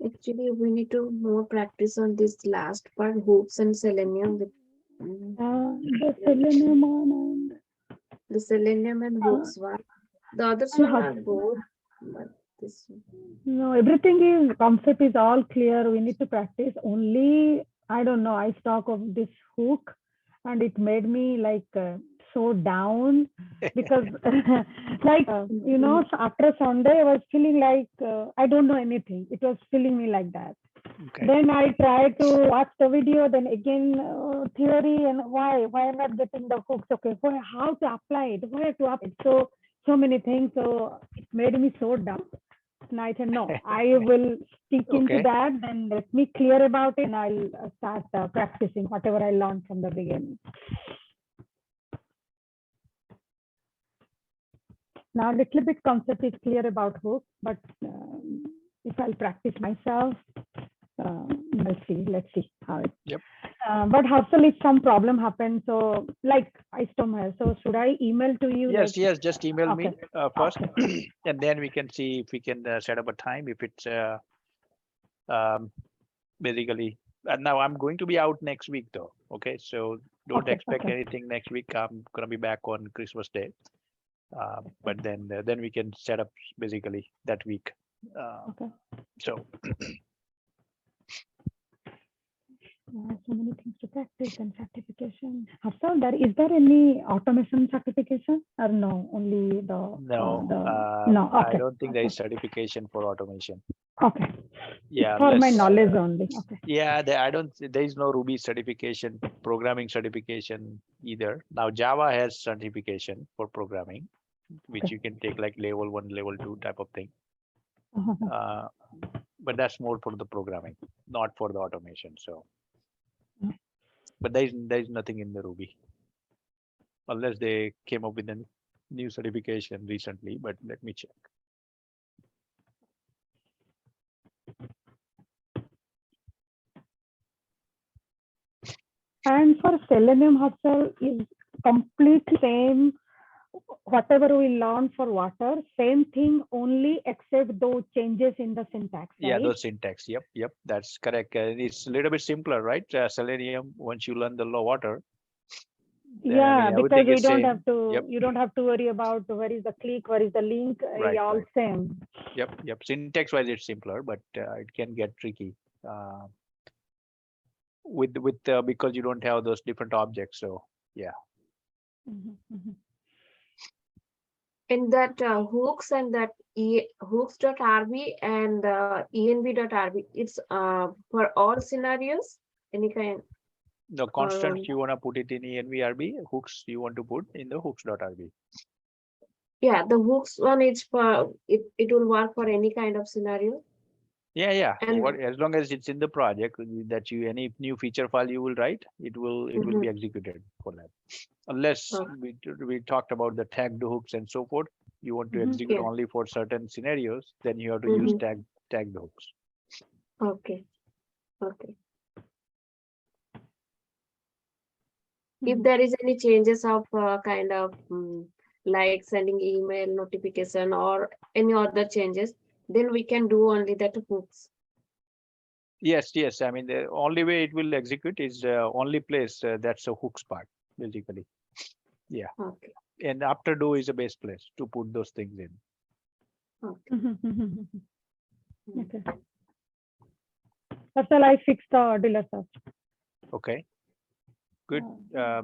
Actually, we need to more practice on this last part, hoops and selenium with The Selenium one and the selenium and hoops one. The others and one are Harsal. both, but this one. No, everything is concept is all clear. We need to practice. Only I don't know. I talk of this hook, and it made me like so down because like you know after Sunday I was feeling like I don't know anything. It was feeling me like that. Okay. Then I tried to watch the video. Then again theory and why I'm not getting the hooks. Okay, how to apply it? Where to apply it? So many things. So it made me so down. And I said, no, I will stick into Okay. that. Then let me clear about it and I'll start practicing whatever I learned from the beginning. Now, a little bit concept is clear about hook, but if I'll practice myself, let's see how it. Yep. But Hustle, if some problem happens, so like I still have, so should I email to you? Yes, like, just email me first, Okay. and then we can see if we can set up a time if it's basically. And now I'm going to be out next week though. Okay, so don't Okay, expect okay. anything next week. I'm gonna be back on Christmas Day, but then we can set up basically that week. Okay. So So many things to practice and certification. Hustle, is there any automation certification or no? Only the no, no. I Okay. don't think there is certification for automation. Okay. Yeah, For my unless knowledge only. Okay. yeah, I don't. There is no Ruby certification, programming certification either. Now Java has certification for programming, which Okay. you can take like level 1, level 2 type of thing. Uh-huh. But that's more for the programming, not for the automation. So, Mm. but there is nothing in the Ruby unless they came up with a new certification recently. But let me check. And for Selenium Hustle is completely same. Whatever we learn for water, same thing, only except those changes in the syntax, Yeah, right? those syntax. Yep, that's correct. It's a little bit simpler, right? Selenium, once you learn the low water, then I Yeah, mean because everything we is don't same. have to. Yep, You don't have to worry about where is the click, where is the link. right, All right. same. Yep. Syntax wise, it's simpler, but it can get tricky. Uh, with because you don't have those different objects. So yeah. Mhm, mhm. And that hooks and that hooks.rb and env.rb, it's for all scenarios, any kind, The or constants you want to put it in Env.rb, hooks you want to put in the hooks.rb. yeah, the hooks one is for it will work for any kind of scenario. Yeah. And What, as long as it's in the project that you, any new feature file you will write, it will be mhm, executed for that. Unless oh, we talked about the tagged hooks and so forth, you want to Mhm. execute yeah, only for certain scenarios, then you have to use mhm, tagged hooks. okay, okay. If Mhm. there is any changes of kind of like sending email notification or any other changes, then we can do only that hooks. Yes. I mean, the only way it will execute is only place that's a hooks part, basically. Yeah. Okay, And after do is a best place to put those things in. okay. Mhm, mhm, mhm. Mm. Okay. That's all I fixed the dealer search. Okay, good. Yeah.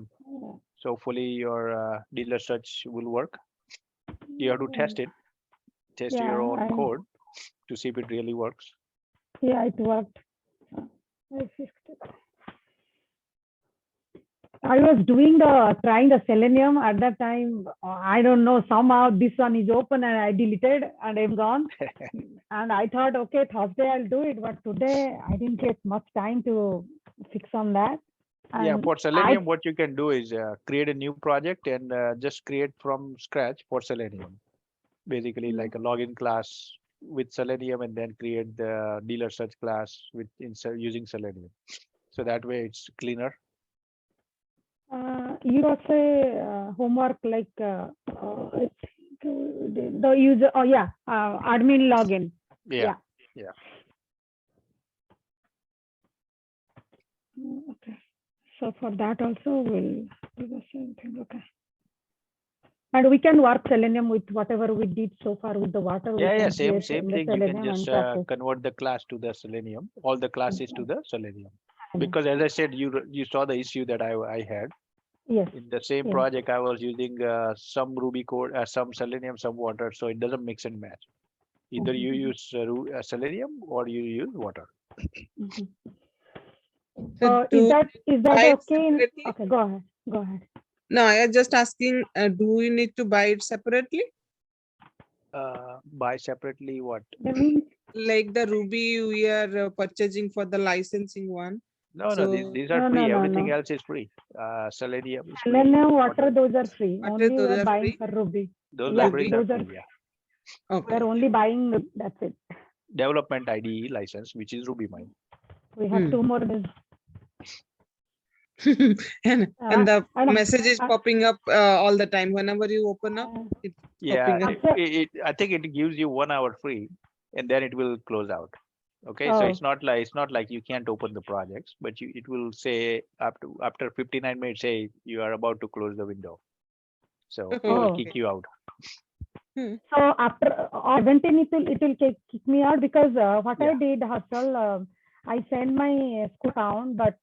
So hopefully your dealer search will work. You have to test it, test your Yeah, own code to see if it really works. yeah, it worked. I fixed it. I was trying the Selenium at that time. I don't know, somehow this one is open and I deleted and I'm gone. And I thought, okay, Thursday I'll do it, but today I didn't get much time to fix on that. Yeah, And for I, Selenium, what you can do is create a new project and just create from scratch for Selenium. Basically, like a login class with Selenium, and then create the dealer search class with using Selenium. So that way it's cleaner. you also homework like I think, the user, oh yeah, admin login. Yeah. Okay. So for that also we'll do the same thing. Okay. And we can work Selenium with whatever we did so far with the water. We Yeah. can Same create same in the thing. You can Selenium just and practice. convert the class to the Selenium, all the classes to the Selenium. Selenium. Because as I said, you saw the issue that I had. Yes. In the same Yes. project, I was using some Ruby code, some Selenium, some water, so it doesn't mix and match. Either you use Selenium or you use water. Mhm. So Is do that buy it okay? separately? Okay, go ahead. Go ahead. No, I was just asking, do we need to buy it separately? Buy separately what? That means Like the Ruby we are purchasing for the licensing one. No, So these are free. Everything else is free. Selenium is free. Selenium, water, Water, those are free. what is Only those we're are buying free? for Ruby. those Yeah, libraries Ruby? are those are free. Yeah. Okay. we're only buying. That's it. Development IDE license, which is RubyMine. We have two more days. and the I know. message is popping up all the time. Whenever you open up, it's Yeah, popping up. I think it gives you 1 hour free, and then it will close out. Okay, so Oh. it's not like you can't open the projects, but it will say after 59 minutes, say you are about to close the window. So it will Oh. kick you out. So after 17, it will kick me out because what Yeah. I did, Hustle, I sent my school account, but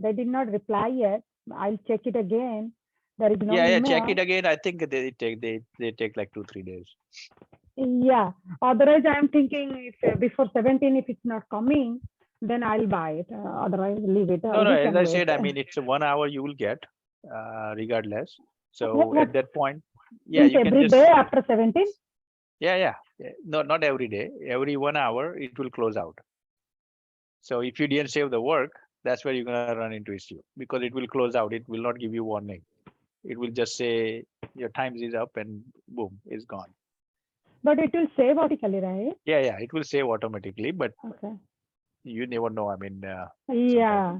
they did not reply yet. I'll check it again. There is no Yeah, email. check it again. I think they take like 2-3 days. Yeah. Otherwise, I'm thinking if before 17, if it's not coming, then I'll buy it. Otherwise, leave it. No, We as can I wait. said, I mean it's a 1 hour you will get, regardless. So What- at that point, yeah, Means you can every just day after 17? yeah. No, not every day. Every 1 hour it will close out. So if you didn't save the work, that's where you're gonna run into issue because it will close out. It will not give you warning. It will just say your time is up and boom, it's gone. But it will save automatically, right? Yeah, it will save automatically, but Okay. you never know. I mean, Yeah.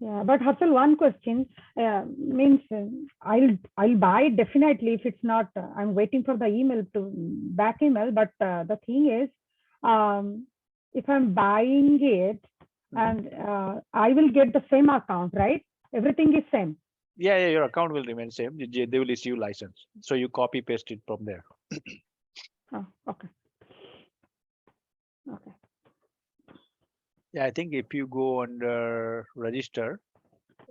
Yeah, but Hustle, one question means I'll buy it definitely if it's not. I'm waiting for the email to back email. But the thing is, if I'm buying it and I will get the same account, right? Everything is same. yeah, your account will remain same. They will issue license, so you copy paste it from there. Oh, okay. Okay. Yeah, I think if you go under register,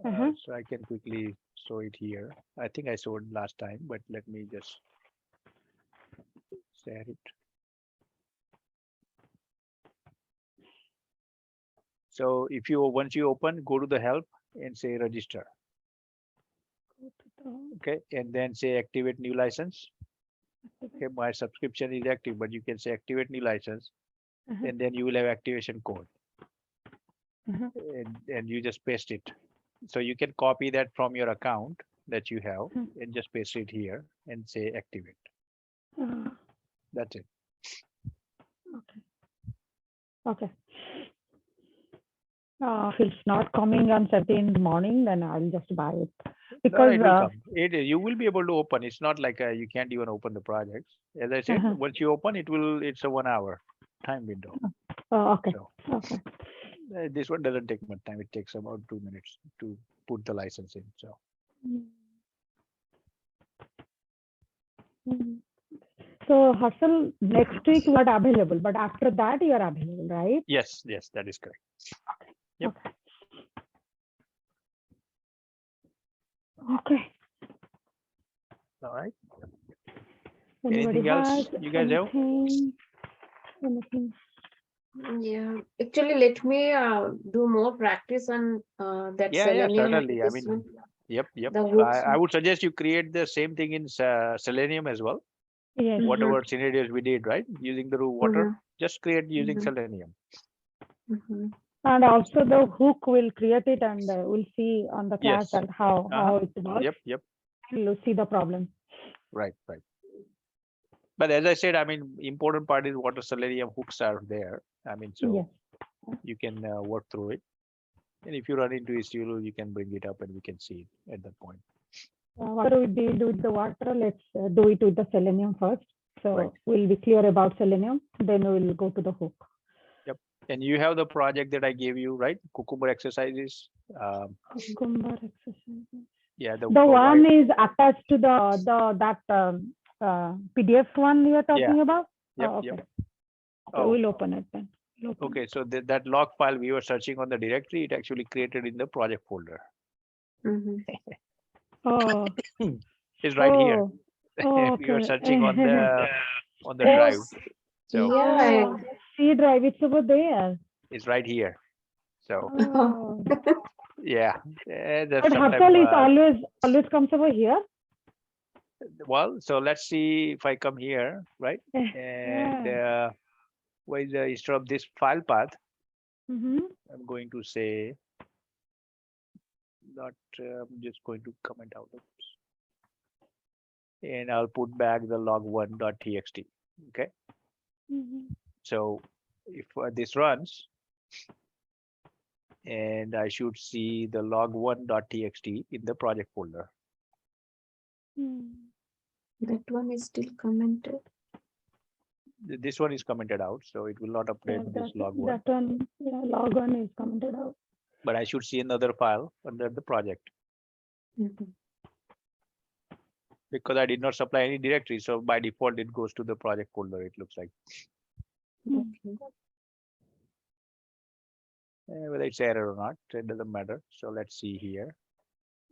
Uh-huh. so I can quickly show it here. I think I showed last time, but let me just share it. So if you once you open, go to the help and say register. Okay, and then say activate new license. Okay, my subscription is active, but you can say activate new license, Uh-huh. and then you will have activation code, Uh-huh. and you just paste it. So you can copy that from your account that you have and just paste it here and say activate. Uh, That's it. okay. Okay. If it's not coming on 13th morning, then I'll just buy it. No, Because it will come. You will be able to open. It's not like you can't even open the projects. As I said, Uh-huh. once you open, it's a 1 hour time window. Okay. So Okay. this one doesn't take much time. It takes about 2 minutes to put the license in. So Mm. So Hustle, next week you are not available, but after that you are available, right? yes, that is correct. Yep. Okay. Okay. All right. Anybody Anything else has you guys have? anything? Yeah, actually, let me do more practice on that Yeah, Selenium and certainly. I this mean, one, yep. the hooks. I would suggest you create the same thing in Selenium as well. Yes. Whatever scenarios we did, right? Using the water, just create using Selenium. And also the hook will create it and we'll see on the class Yes. that how it works. Yep. We'll see the problem. Right. But as I said, I mean, important part is what the Selenium hooks are there. I mean, so Yes. you can work through it. And if you run into issue, you can bring it up and we can see it at that point. Whatever we did with the water, let's do it with the Selenium first. So Right. we'll be clear about Selenium, then we'll go to the hook. Yep. And you have the project that I gave you, right? Cucumber exercises. Cucumber exercises. Yeah. The one is attached to that PDF one you are talking about? Yep. Okay. Yep. Okay, Oh. we'll open it then. Okay, so that log file we were searching on the directory, it actually created in the project folder. Oh. It's right here. Oh, We were okay. searching on the Oh, drive. So yeah. C drive, it's over there. it's right here. So Oh. yeah, that's But sometime. Hustle is always comes over here. Well, so let's see if I come here, right? And Yeah. where is instead of this file path, Mm-hmm. I'm going to say not. I'm just going to comment out. Oops. And I'll put back the log1.txt. Okay. So if this runs, and I should see the log1.txt in the project folder. That one is still commented. This one is commented out, so it will not update this log1. That one, yeah, log one is commented out. But I should see another file under the project because I did not supply any directory. So by default, it goes to the project folder. It looks like. Whether it's error or not, it doesn't matter. So let's see here.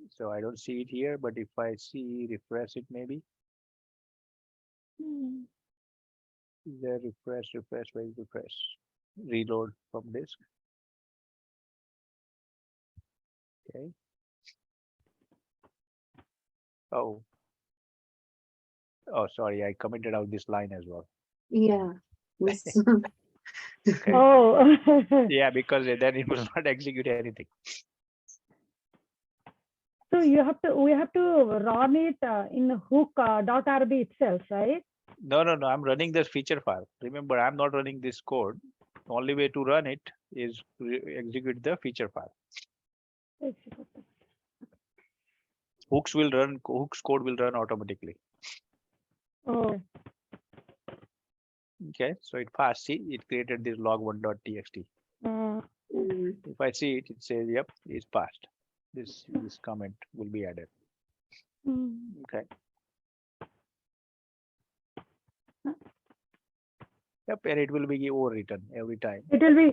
So I don't see it here, but if I see refresh it, maybe. There refresh, where is refresh? Reload from disk. Okay. Oh, sorry, I commented out this line as well. Yeah. Yes. Okay. Oh. Yeah, because then it will not execute anything. So we have to run it in hook.rb itself, right? No, I'm running this feature file. Remember, I'm not running this code. The only way to run it is execute the feature file. Hooks code will run automatically. Oh. Okay, so it passed. See, it created this log1.txt. If I see it, it says, yep, it's passed. This comment will be added. Okay. Yep, and it will be overwritten every time. It will be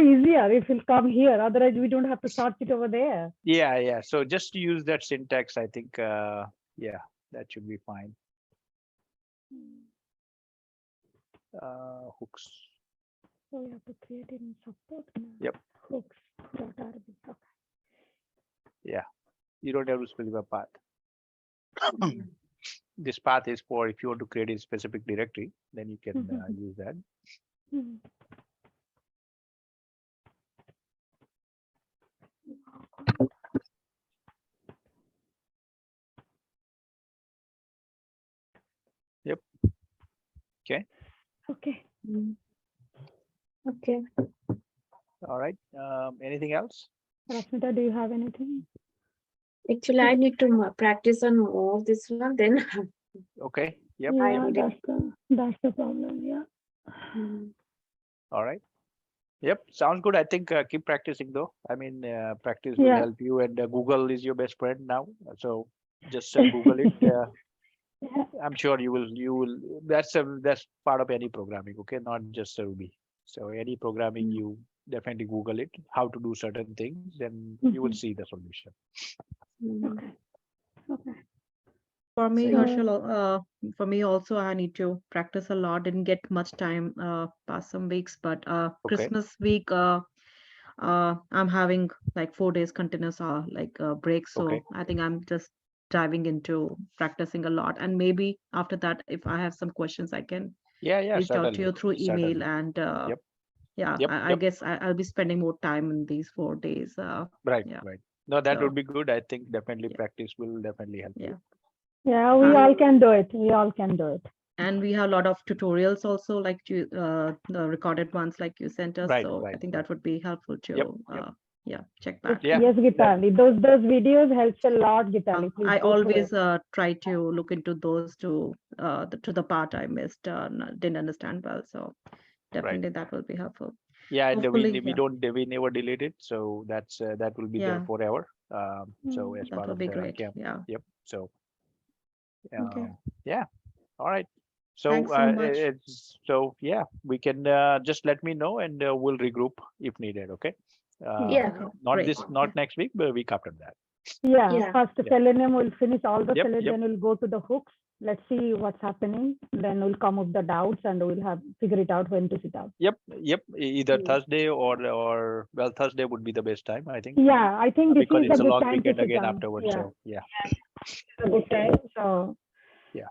easier if it come here. Otherwise, we don't have to search it over there. Yeah, yeah. So just use that syntax. I think, yeah, that should be fine. Hooks. So we have to create it in support. Yep. Hooks.rb. Okay. Yeah, you don't have to specify path. This path is for if you want to create a specific directory, then you can use that. Mhm. Yep. Okay. Okay. Mm. Okay. All right. Anything else? Rasmita, do you have anything? Actually, I need to practice on more of this one. Then Okay. Yep. I Yeah, would. that's the problem. Yeah. Mm. All right. Yep. Sounds good. I think keep practicing though. I mean, practice will Yeah. help you, and Google is your best friend now. So just Google it. Yeah. I'm sure you will. That's part of any programming. Okay, not just Ruby. So any programming, you definitely Google it, how to do certain things, then you will Mhm. see the solution. Mm. Okay. Okay. For me, So- Harshal, for me also, I need to practice a lot. Didn't get much time past some weeks, but Christmas week, I'm having like 4 days continuous like break. So Okay. I think I'm just diving into practicing a lot. And maybe after that, if I have some questions, I can Yeah, yeah, reach out to certainly. you through email. Certainly. And Yep. yeah, Yep. I Yep. guess I'll be spending more time in these 4 days. Right. Yeah. Right. No, that So, would be good. I think definitely Yeah. practice will definitely help yeah. you. Yeah, we all can do it. We all can do it. And we have a lot of tutorials also, like you, the recorded ones like you sent us. Right. So I Right. think Right. that would be helpful to, Yep. Yep. yeah, check Yes, back. Yeah, yes, Gitali. Those videos helps a lot, Gitali. Please I go through always it. try to look into those to the part I missed, didn't understand well. So definitely that will be helpful. Yeah, and Hopefully, we never delete it, so that's that will be there yeah, forever. So as that part will of be the great. camp. Yeah. Yep. So Okay. yeah. All right. So Thanks so much. yeah, we can just let me know, and we'll regroup if needed. Okay. Yeah. Okay. Not Great. not next week, but week after that. Yeah, Yeah. first Yeah. Selenium will finish all the Yep, Selenium, yep. then we'll go to the hooks. Let's see what's happening. Then we'll come up the doubts and we'll have figure it out when to sit out. Yep. Yep. Either Mm. Thursday or well, Thursday would be the best time, I think, Yeah, I think this because is it's a a good long time to weekend sit again down. afterwards. Yeah, So yeah. it's a good time. So Yeah.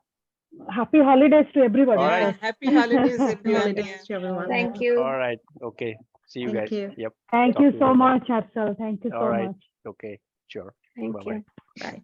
happy holidays to everybody. All right. Yeah, happy holidays, Happy everyone. holidays Yeah. to everyone. Thank you. All right. Okay. See you Thank guys. you. Yep. Thank Talk you to you so later. much, Harshal. Thank you All so right. much. Okay. Sure. Thank Bye-bye. you. Bye.